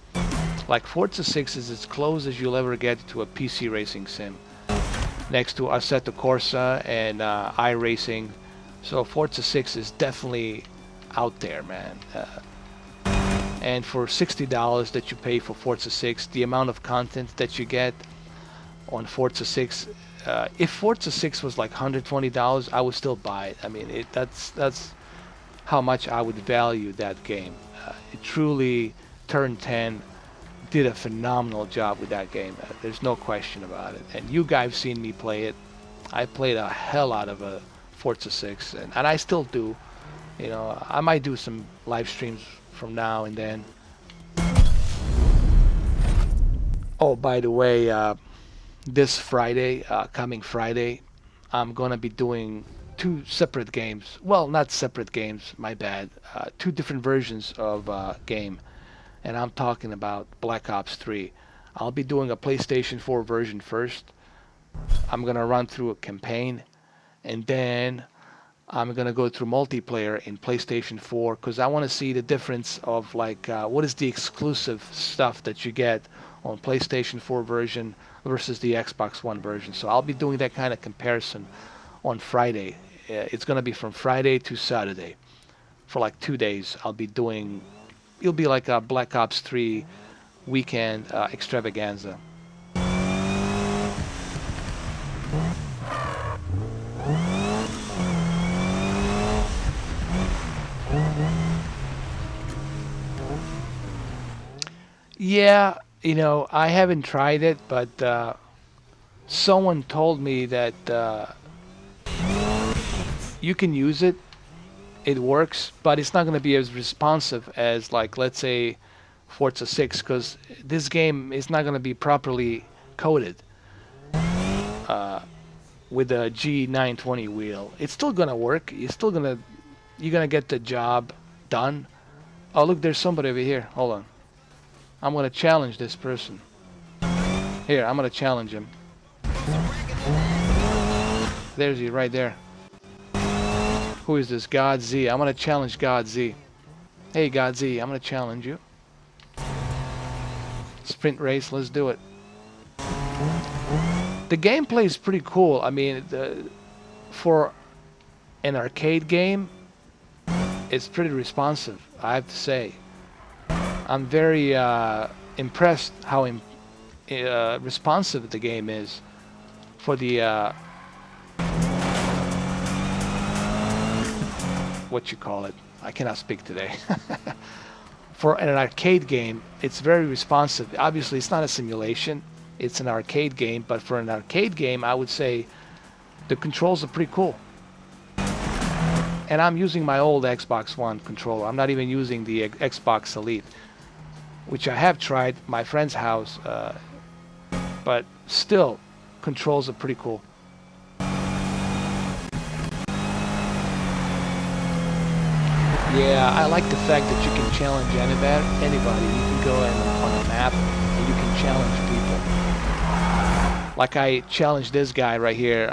Like Forza 6 is as close as you'll ever get to a PC racing sim, next to Assetto Corsa and iRacing. So Forza 6 is definitely out there, man. And for $60 that you pay for Forza 6, the amount of content that you get on Forza 6, if Forza 6 was like $120, I would still buy it. I mean, that's how much I would value that game. It truly, Turn 10 did a phenomenal job with that game. There's no question about it. And you guys have seen me play it. I played a hell out of a Forza 6, and I still do. You know, I might do some live streams from now and then. Oh, by the way, this Friday, coming Friday, I'm gonna be doing two separate games. Well, not separate games, my bad. Two different versions of game. And I'm talking about Black Ops 3. I'll be doing a PlayStation 4 version first. I'm gonna run through a campaign, and then I'm gonna go through multiplayer in PlayStation 4 because I want to see the difference of like what is the exclusive stuff that you get on PlayStation 4 version versus the Xbox One version. So I'll be doing that kind of comparison on Friday. It's gonna be from Friday to Saturday for like 2 days. I'll be doing. It'll be like a Black Ops 3 weekend extravaganza. Yeah, you know, I haven't tried it, but someone told me that you can use it. It works, but it's not going to be as responsive as, like, let's say, Forza 6, because this game is not going to be properly coded with a G920 wheel. It's still going to work. You're gonna get the job done. Oh, look, there's somebody over here. Hold on. I'm going to challenge this person. Here, I'm going to challenge him. There's he right there. Who is this? God Z. I'm going to challenge God Z. Hey, God Z, I'm going to challenge you. Sprint race, let's do it. The gameplay is pretty cool. I mean, for an arcade game, it's pretty responsive, I have to say. I'm very impressed how responsive the game is for the what you call it. I cannot speak today. For an arcade game, it's very responsive. Obviously, it's not a simulation. It's an arcade game, but for an arcade game, I would say the controls are pretty cool. And I'm using my old Xbox One controller. I'm not even using the Xbox Elite, which I have tried at my friend's house, but still, controls are pretty cool. Yeah, I like the fact that you can challenge anybody. You can go on a map and you can challenge people. Like I challenged this guy right here,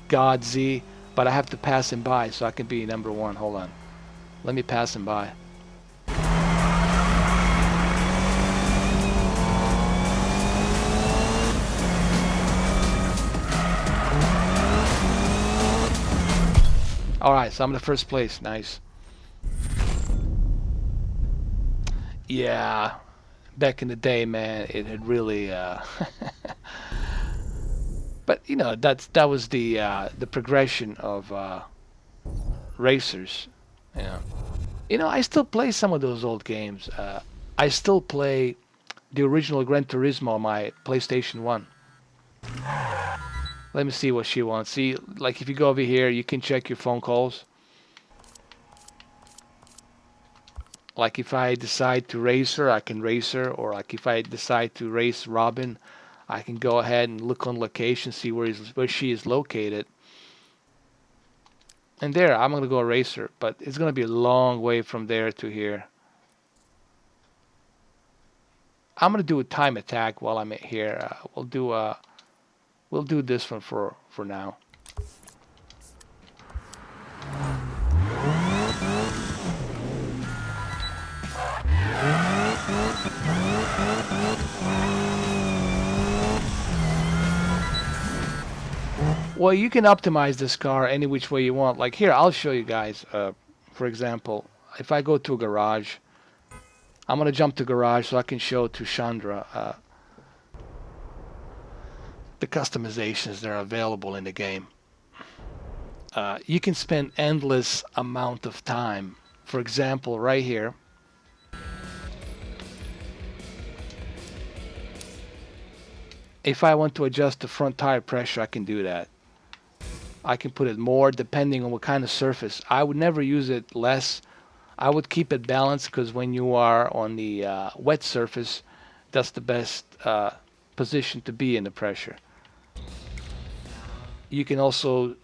God Z, but I have to pass him by so I can be number one. Hold on. Let me pass him by. Alright, so I'm in the first place. Nice. Yeah, back in the day, man, it had really but you know, that was the progression of racers. Yeah. You know, I still play some of those old games. I still play the original Gran Turismo on my PlayStation 1. Let me see what she wants. See, like if you go over here, you can check your phone calls. Like if I decide to race her, I can race her. Or like if I decide to race Robin, I can go ahead and look on location, see where she is located. And there, I'm going to go race her. But it's going to be a long way from there to here. I'm going to do a time attack while I'm here. We'll do this one for now. Well, you can optimize this car any which way you want. Like here, I'll show you guys. For example, if I go to a garage, I'm gonna jump to garage so I can show to Chandra the customizations that are available in the game. You can spend endless amount of time. For example, right here, if I want to adjust the front tire pressure, I can do that. I can put it more depending on what kind of surface. I would never use it less. I would keep it balanced because when you are on the wet surface, that's the best position to be in the pressure. You can also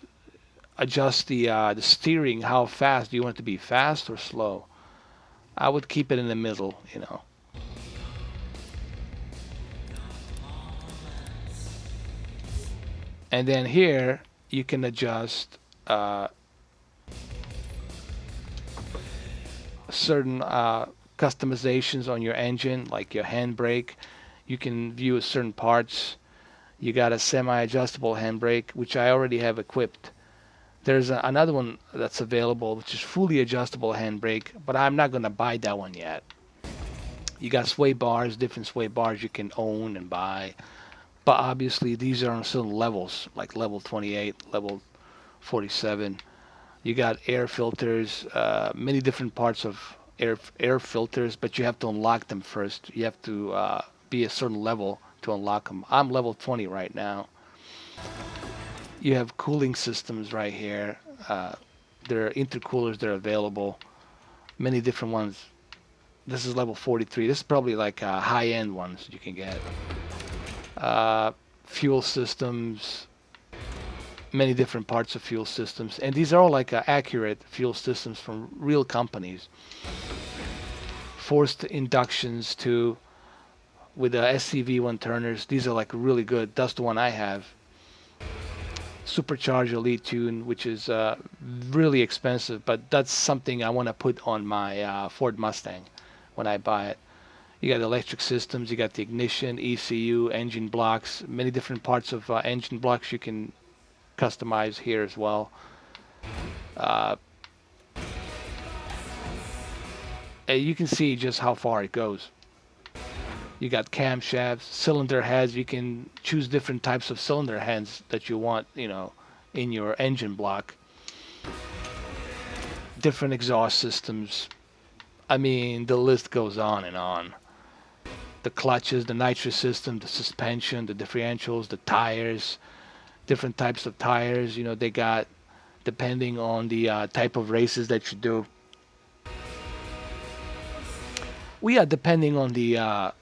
adjust the steering. How fast do you want it to be? Fast or slow? I would keep it in the middle, you know. And then here you can adjust certain customizations on your engine, like your handbrake. You can view certain parts. You got a semi-adjustable handbrake, which I already have equipped. There's another one that's available, which is fully adjustable handbrake, but I'm not going to buy that one yet. You got sway bars, different sway bars you can own and buy. But obviously these are on certain levels, like level 28, level 47. You got air filters, many different parts of air filters, but you have to unlock them first. You have to be a certain level to unlock them. I'm level 20 right now. You have cooling systems right here. There are intercoolers that are available, many different ones. This is level 43. This is probably like high-end ones you can get. Fuel systems, many different parts of fuel systems, and these are all like accurate fuel systems from real companies. Forced inductions too, with the Xb1 turners. These are like really good. That's the one I have. Supercharged Elite Tune, which is really expensive, but that's something I want to put on my Ford Mustang when I buy it. You got electric systems, you got the ignition, ECU, engine blocks, many different parts of engine blocks you can customize here as well. You can see just how far it goes. You got camshafts, cylinder heads. You can choose different types of cylinder heads that you want, you know, in your engine block. Different exhaust systems. I mean, the list goes on and on. The clutches, the nitrous system, the suspension, the differentials, the tires, different types of tires. You know, they got, depending on the type of races that you do. We are depending on the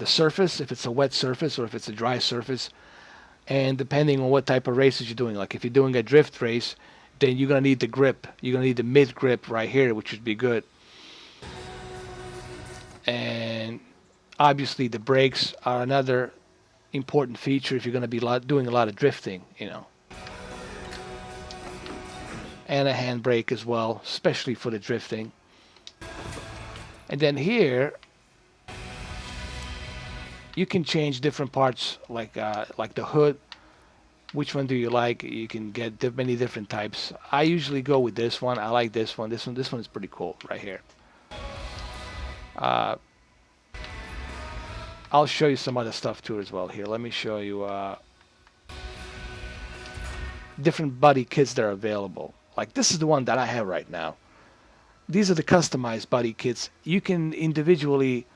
surface, if it's a wet surface or if it's a dry surface, and depending on what type of races you're doing. Like if you're doing a drift race, then you're gonna need the grip. You're gonna need the mid grip right here, which would be good. And obviously the brakes are another important feature if you're gonna be doing a lot of drifting, you know. and a handbrake as well, especially for the drifting. And then here you can change different parts, like the hood. Which one do you like? You can get many different types. I usually go with this one. I like this one. This one is pretty cool right here. Uh, I'll show you some other stuff too as well. Here, let me show you different body kits that are available. Like this is the one that I have right now. These are the customized body kits. You can individually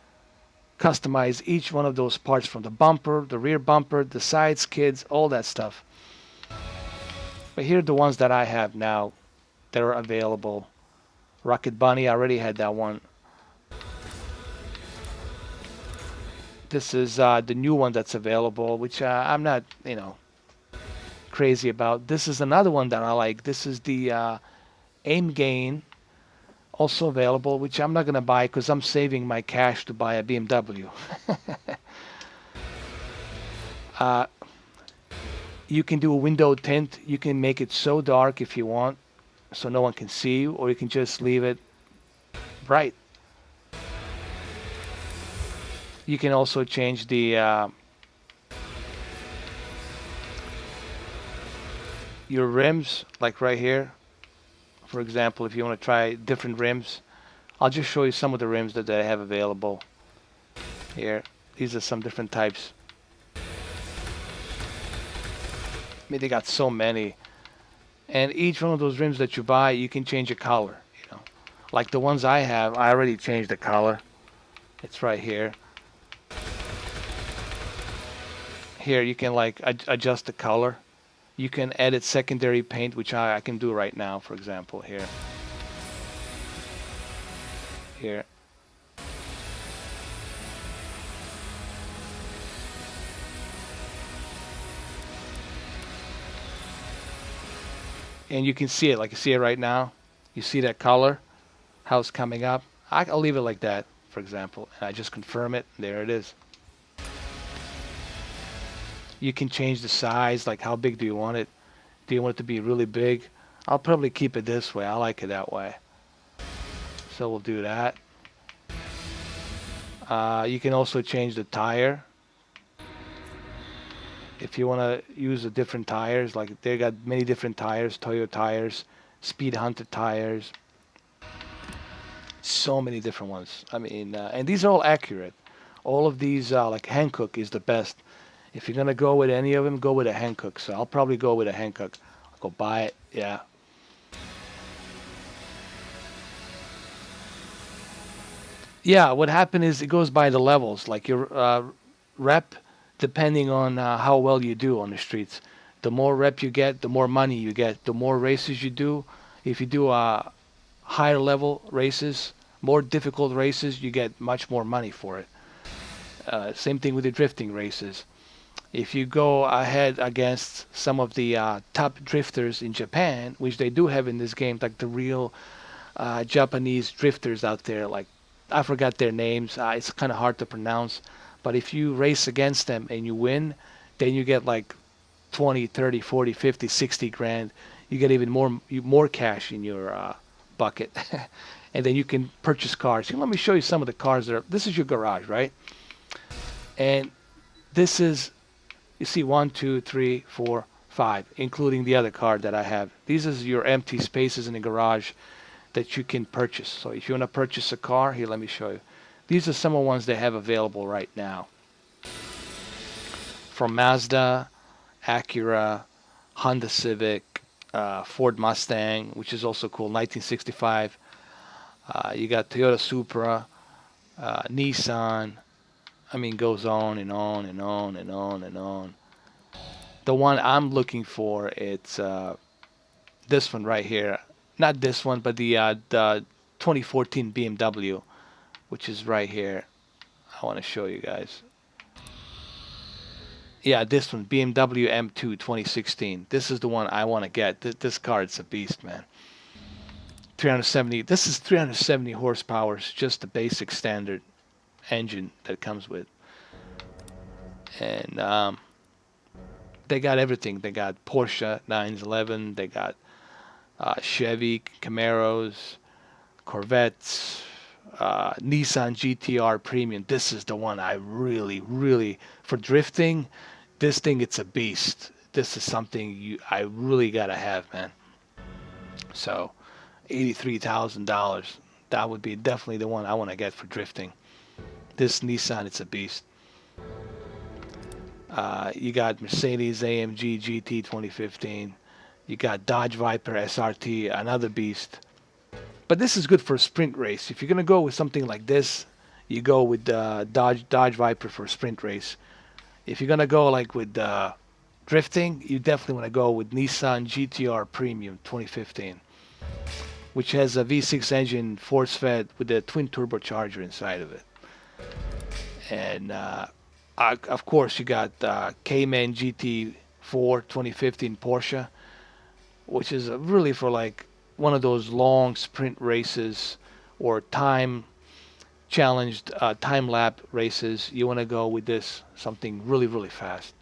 customize each one of those parts, from the bumper, the rear bumper, the side skids, all that stuff. But here are the ones that I have now that are available. Rocket Bunny, I already had that one. This is the new one that's available, which I'm not, crazy about. This is another one that I like. This is the Aim Gain, also available, which I'm not going to buy because I'm saving my cash to buy a BMW. You can do a window tint. You can make it so dark if you want, so no one can see you, or you can just leave it bright. You can also change the your rims, like right here. For example, if you want to try different rims, I'll just show you some of the rims that I have available here. These are some different types. I mean, they got so many. And each one of those rims that you buy, you can change a color. Like the ones I have, I already changed the color. It's right here. Here, you can like adjust the color. You can edit secondary paint, which I can do right now, for example, here. Here. And you can see it, like you see it right now. You see that color, how it's coming up. I'll leave it like that, for example, and I just confirm it. There it is. You can change the size, like how big do you want it? Do you want it to be really big? I'll probably keep it this way. I like it that way. So we'll do that. You can also change the tire. If you want to use the different tires, like they got many different tires, Toyo tires, Speedhunter tires, so many different ones. I mean, and these are all accurate. All of these, like Hankook is the best. If you're gonna go with any of them, go with a Hankook. So I'll probably go with a Hankook. I'll go buy it. Yeah. Yeah. What happened is it goes by the levels. Like your rep, depending on how well you do on the streets. The more rep you get, the more money you get. The more races you do. If you do higher level races, more difficult races, you get much more money for it. Same thing with the drifting races. If you go ahead against some of the top drifters in Japan, which they do have in this game, like the real Japanese drifters out there, like I forgot their names, it's kind of hard to pronounce, but if you race against them and you win, then you get like 20, 30, 40, 50, 60 grand. You get even more cash in your bucket. And then you can purchase cars. Here, let me show you some of the cars that are, this is your garage, right? And this is, you see 1, 2, 3, 4, 5, including the other car that I have. These are your empty spaces in the garage that you can purchase. So if you want to purchase a car, here, let me show you. These are some of the ones they have available right now. From Mazda, Acura, Honda Civic, Ford Mustang, which is also cool, 1965. You got Toyota Supra, Nissan. I mean, goes on and on and on and on and on. The one I'm looking for, it's this one right here. Not this one, but the 2014 BMW, which is right here. I want to show you guys. Yeah, this one, BMW M2 2016. This is the one I want to get. This car, it's a beast, man. 370. This is 370 horsepower. It's just the basic standard engine that comes with. And they got everything. They got Porsche 911. They got Chevy, Camaros, Corvettes, Nissan GTR Premium. This is the one I really, for drifting, this thing, it's a beast. This is something I really gotta have, man. So, $83,000. That would be definitely the one I want to get for drifting. This Nissan, it's a beast. You got Mercedes AMG GT 2015. You got Dodge Viper SRT, another beast. But this is good for a sprint race. If you're gonna go with something like this, you go with Dodge Viper for a sprint race. If you're gonna go like with drifting, you definitely want to go with Nissan GTR Premium 2015, which has a V6 engine, force-fed with a twin turbocharger inside of it. And of course, you got Cayman GT4 2015 Porsche, which is really for like one of those long sprint races or time challenged time lap races. You want to go with this, something really fast.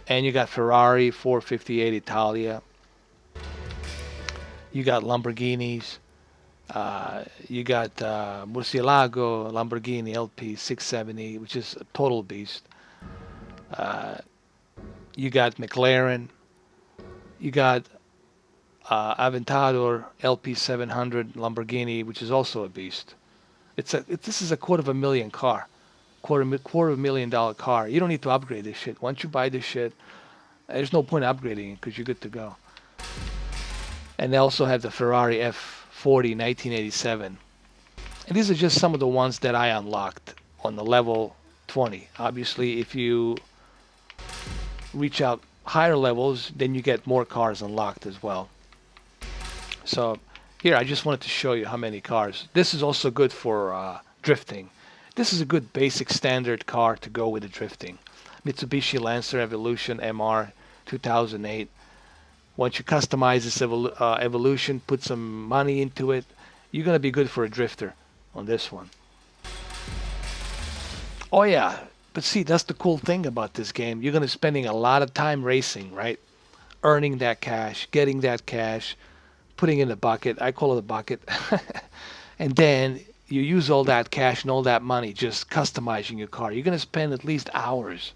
And you got Ferrari 458 Italia. You got Lamborghinis. You got Murcielago Lamborghini LP 670, which is a total beast. You got McLaren. You got Aventador LP 700 Lamborghini, which is also a beast. This is a $250,000 car, $250,000 car. You don't need to upgrade this shit. Once you buy this shit, there's no point upgrading it because you're good to go. And they also have the Ferrari F40 1987. And these are just some of the ones that I unlocked on the level 20. Obviously, if you reach out higher levels, then you get more cars unlocked as well. So here, I just wanted to show you how many cars. This is also good for drifting. This is a good basic standard car to go with the drifting. Mitsubishi Lancer Evolution MR 2008. Once you customize this Evolution, put some money into it, you're going to be good for a drifter on this one. Oh yeah, but see, that's the cool thing about this game. You're going to be spending a lot of time racing, right? Earning that cash, getting that cash, putting in a bucket. I call it a bucket. And then you use all that cash and all that money just customizing your car. You're going to spend at least hours.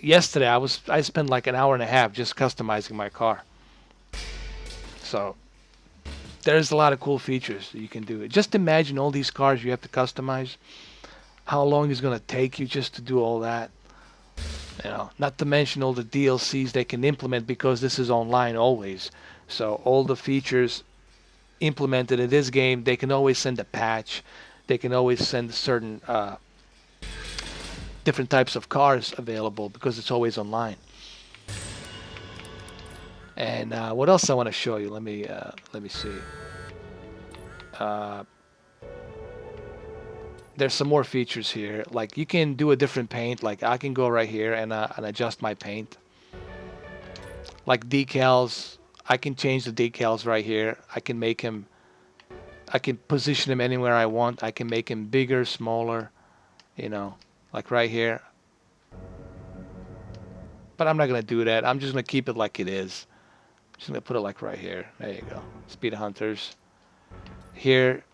Yesterday, I spent like an hour and a half just customizing my car. So there's a lot of cool features that you can do. Just imagine all these cars you have to customize. How long it's going to take you just to do all that. You know, not to mention all the DLCs they can implement because this is online always. So all the features implemented in this game, they can always send a patch. They can always send certain different types of cars available because it's always online. And what else I want to show you? Let me see. There's some more features here. Like you can do a different paint. Like I can go right here and adjust my paint. Like decals, I can change the decals right here. I can position them anywhere I want. I can make them bigger, smaller, you know, like right here. But I'm not going to do that. I'm just going to keep it like it is. I'm just going to put it like right here. There you go. Speedhunters. Here,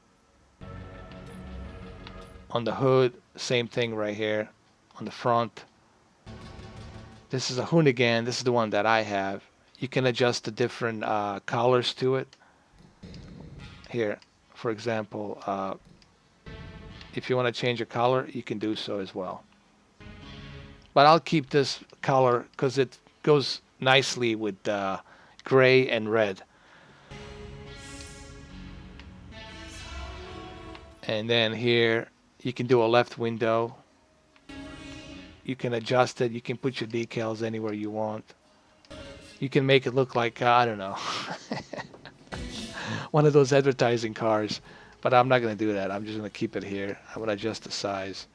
on the hood, same thing right here. On the front. This is a Hoonigan. This is the one that I have. You can adjust the different colors to it. Here, for example, if you want to change a color, you can do so as well. But I'll keep this color because it goes nicely with gray and red. And then here, you can do a left window. You can adjust it. You can put your decals anywhere you want. You can make it look like, I don't know, one of those advertising cars. But I'm not going to do that. I'm just going to keep it here. I'm going to adjust the size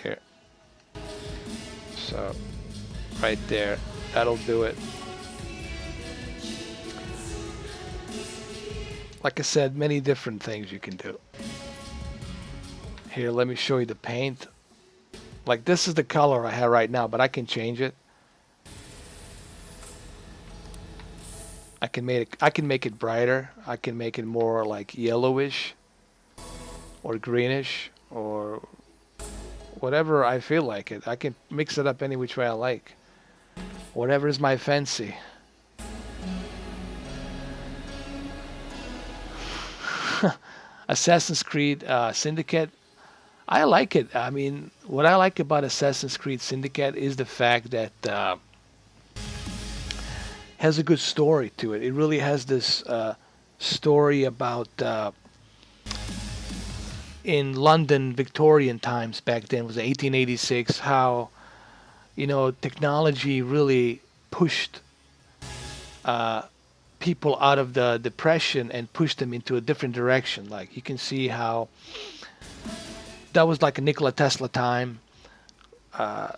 here. So, right there. That'll do it. Like I said, many different things you can do. Here, let me show you the paint. Like this is the color I have right now, but I can change it. I can make it brighter. I can make it more like yellowish or greenish or whatever I feel like it. I can mix it up any which way I like. Whatever is my fancy. Assassin's Creed Syndicate. I like it. I mean, what I like about Assassin's Creed Syndicate is the fact that has a good story to it. It really has this story about in London Victorian times back then, it was 1886, how technology really pushed uh, people out of the depression and pushed them into a different direction. Like you can see how that was like a Nikola Tesla time uh,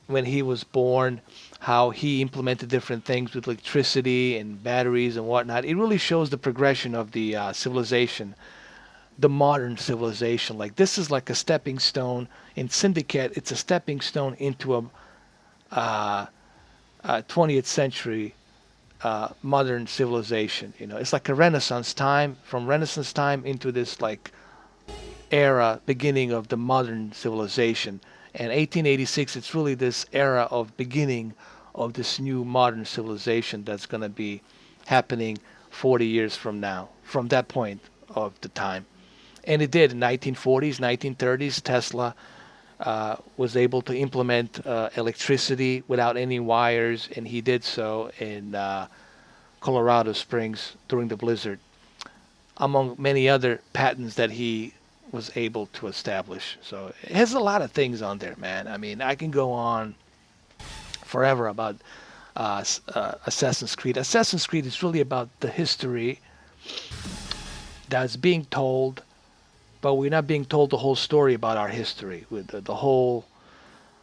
when he was born, how he implemented different things with electricity and batteries and whatnot. It really shows the progression of the civilization, the modern civilization. Like this is like a stepping stone in Syndicate. It's a stepping stone into uh, 20th century modern civilization. It's like a Renaissance time, from Renaissance time into this like era, beginning of the modern civilization. And 1886, it's really this era of beginning of this new modern civilization that's going to be happening 40 years from now, from that point of the time. And it did in 1940s, 1930s. Tesla was able to implement electricity without any wires, and he did so in Colorado Springs during the blizzard, among many other patents that he was able to establish. So it has a lot of things on there, man. I mean, I can go on forever about Assassin's Creed. Assassin's Creed is really about the history that's being told, but we're not being told the whole story about our history with the whole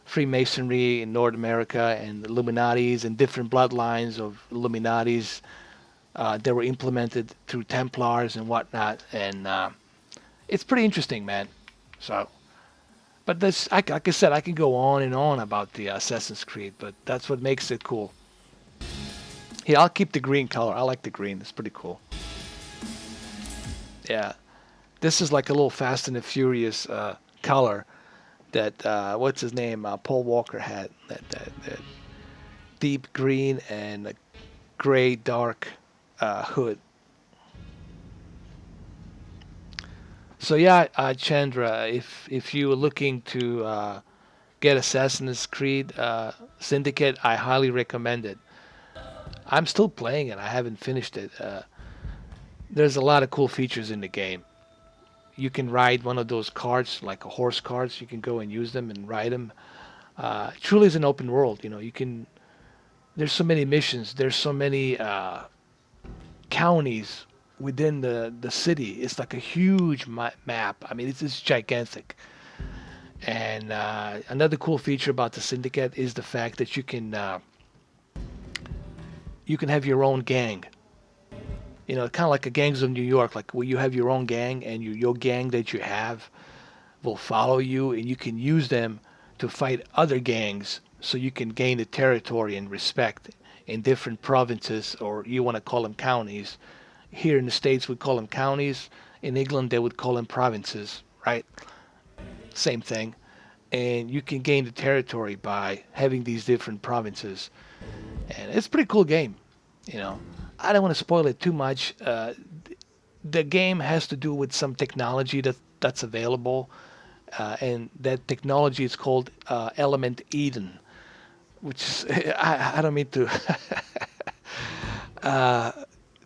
Freemasonry in North America and the Illuminatis and different bloodlines of Illuminatis that were implemented through Templars and whatnot. And it's pretty interesting, man. So, but like I said, I can go on and on about the Assassin's Creed, but that's what makes it cool. Here, I'll keep the green color. I like the green. It's pretty cool. Yeah, this is like a little Fast and the Furious color that what's his name? Paul Walker had. That deep green and a gray dark hood. So yeah, Chandra, if you were looking to get Assassin's Creed Syndicate, I highly recommend it. I'm still playing it. I haven't finished it. There's a lot of cool features in the game. You can ride one of those carts, like a horse carts. You can go and use them and ride them. Truly is an open world. You can. There's so many missions. There's so many counties within the city. It's like a huge map. I mean, it's gigantic. And another cool feature about the Syndicate is the fact that you can have your own gang. Kind of like a Gangs of New York, like where you have your own gang and your gang that you have will follow you, and you can use them to fight other gangs so you can gain the territory and respect in different provinces, or you want to call them counties. Here in the States, we call them counties. In England, they would call them provinces, right? Same thing. And you can gain the territory by having these different provinces. And it's a pretty cool game, you know. I don't want to spoil it too much. The game has to do with some technology that's available, and that technology is called Element Eden, which is, I don't mean to uh,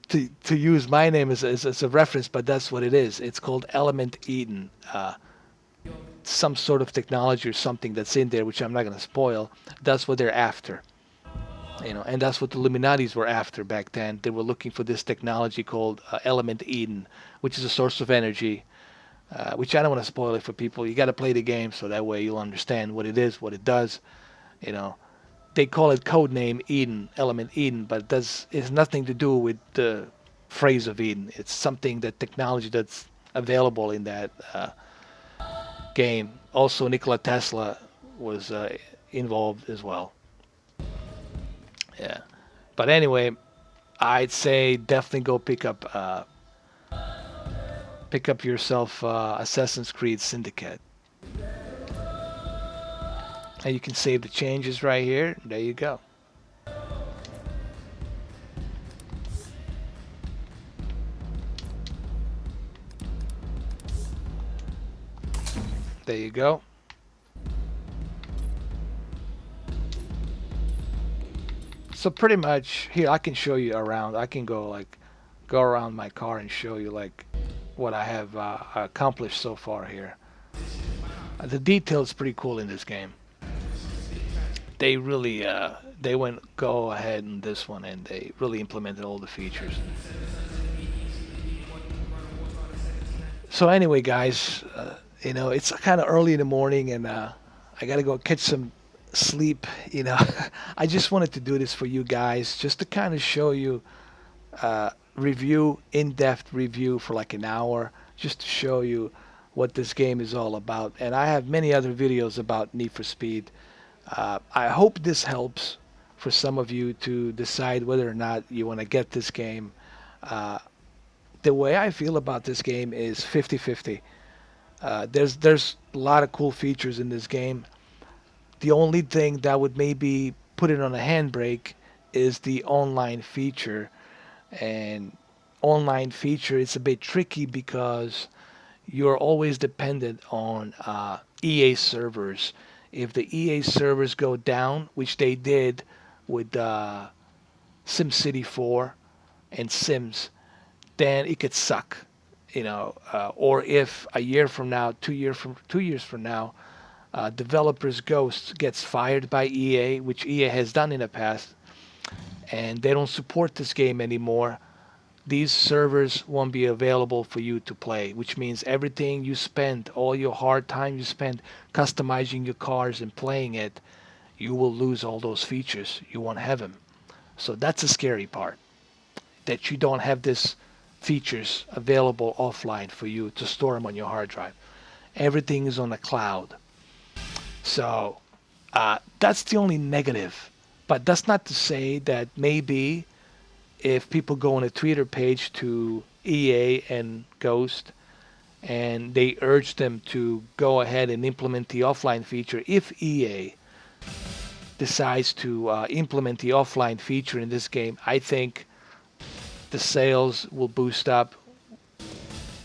to use my name as a reference, but that's what it is. It's called Element Eden. Some sort of technology or something that's in there, which I'm not going to spoil. That's what they're after. And that's what the Illuminatis were after back then. They were looking for this technology called Element Eden, which is a source of energy, which I don't want to spoil it for people. You got to play the game so that way you'll understand what it is, what it does. You know, they call it code name Eden, Element Eden, but it has nothing to do with the phrase of Eden. It's something, that technology that's available in that game. Also, Nikola Tesla was involved as well. Yeah. But anyway, I'd say definitely go pick up yourself Assassin's Creed Syndicate, and you can save the changes right here. There you go. There you go. So pretty much here I can show you around. I can go around my car and show you like what I have accomplished so far here. The detail is pretty cool in this game. They really they went go ahead in this one and they really implemented all the features. So anyway, guys, it's kind of early in the morning and I gotta go catch some sleep. I just wanted to do this for you guys, just to kind of show you in-depth review for like an hour, just to show you what this game is all about. And I have many other videos about Need for Speed. I hope this helps for some of you to decide whether or not you want to get this game. Uh, the way I feel about this game is 50-50. There's a lot of cool features in this game. The only thing that would maybe put it on a handbrake is the online feature. And online feature is a bit tricky because you're always dependent on EA servers. If the EA servers go down, which they did with SimCity 4 and Sims, then it could suck. Or if a year from now, 2 years from now, developers Ghost gets fired by EA, which EA has done in the past, and they don't support this game anymore, these servers won't be available for you to play, which means everything you spend, all your hard time you spend customizing your cars and playing it, you will lose all those features. You won't have them. So that's the scary part, that you don't have these features available offline for you to store them on your hard drive. Everything is on the cloud. So that's the only negative. But that's not to say that maybe if people go on a Twitter page to EA and Ghost and they urge them to go ahead and implement the offline feature, if EA decides to implement the offline feature in this game, I think the sales will boost up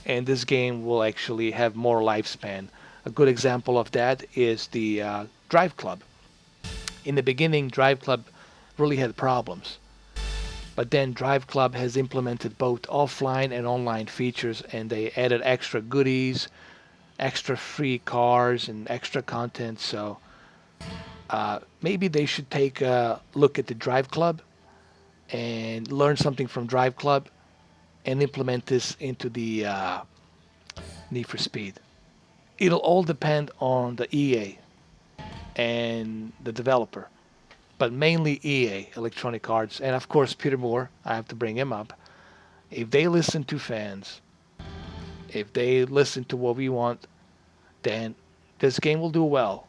and this game will actually have more lifespan. A good example of that is the Drive Club. In the beginning, Drive Club really had problems. But then Drive Club has implemented both offline and online features, and they added extra goodies, extra free cars, and extra content. So maybe they should take a look at the Drive Club and learn something from Drive Club and implement this into the Need for Speed. It'll all depend on the EA and the developer, but mainly EA, Electronic Arts, and of course Peter Moore. I have to bring him up. If they listen to fans, if they listen to what we want, then this game will do well.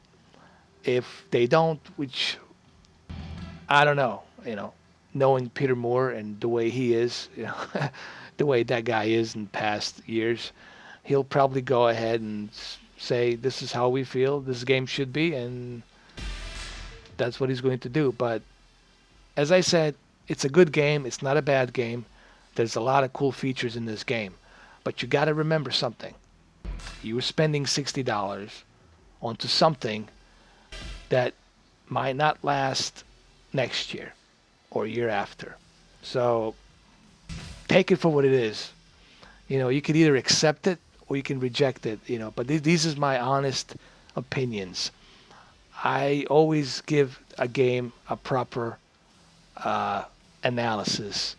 If they don't, which I don't know, knowing Peter Moore and the way he is, the way that guy is in past years, he'll probably go ahead and say, this is how we feel this game should be, and that's what he's going to do. But as I said, it's a good game. It's not a bad game. There's a lot of cool features in this game. But you got to remember something. You were spending $60 onto something that might not last next year or year after. So take it for what it is. You can either accept it or you can reject it, but these is my honest opinions. I always give a game a proper analysis.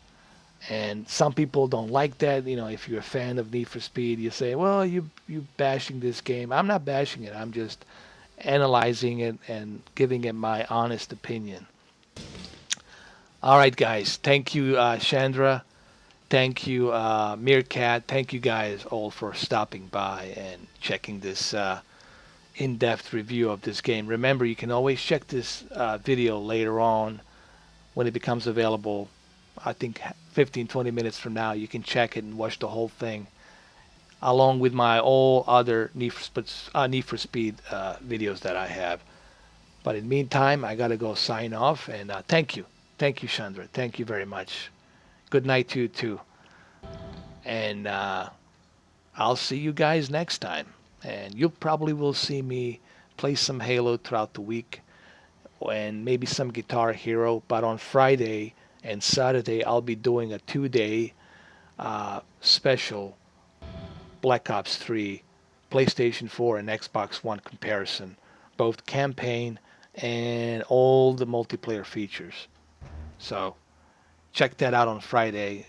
And some people don't like that. If you're a fan of Need for Speed, you say, well, you bashing this game. I'm not bashing it. I'm just analyzing it and giving it my honest opinion. All right, guys. Thank you, Chandra. Thank you, Meerkat. Thank you guys all for stopping by and checking this in-depth review of this game. Remember, you can always check this video later on when it becomes available I think 15, 20 minutes from now, you can check it and watch the whole thing, along with my all other Need for Speed videos that I have. But in the meantime, I gotta go sign off, and thank you, Chandra, thank you very much. Good night to you too, and I'll see you guys next time. And you probably will see me play some Halo throughout the week, and maybe some Guitar Hero. But on Friday and Saturday, I'll be doing a 2-day special Black Ops 3 PlayStation 4 and Xbox One comparison, both campaign and all the multiplayer features. So check that out on Friday.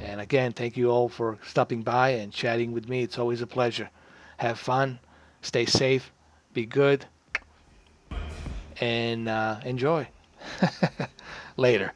And again, thank you all for stopping by and chatting with me. It's always a pleasure. Have fun, stay safe, be good, and enjoy. Later.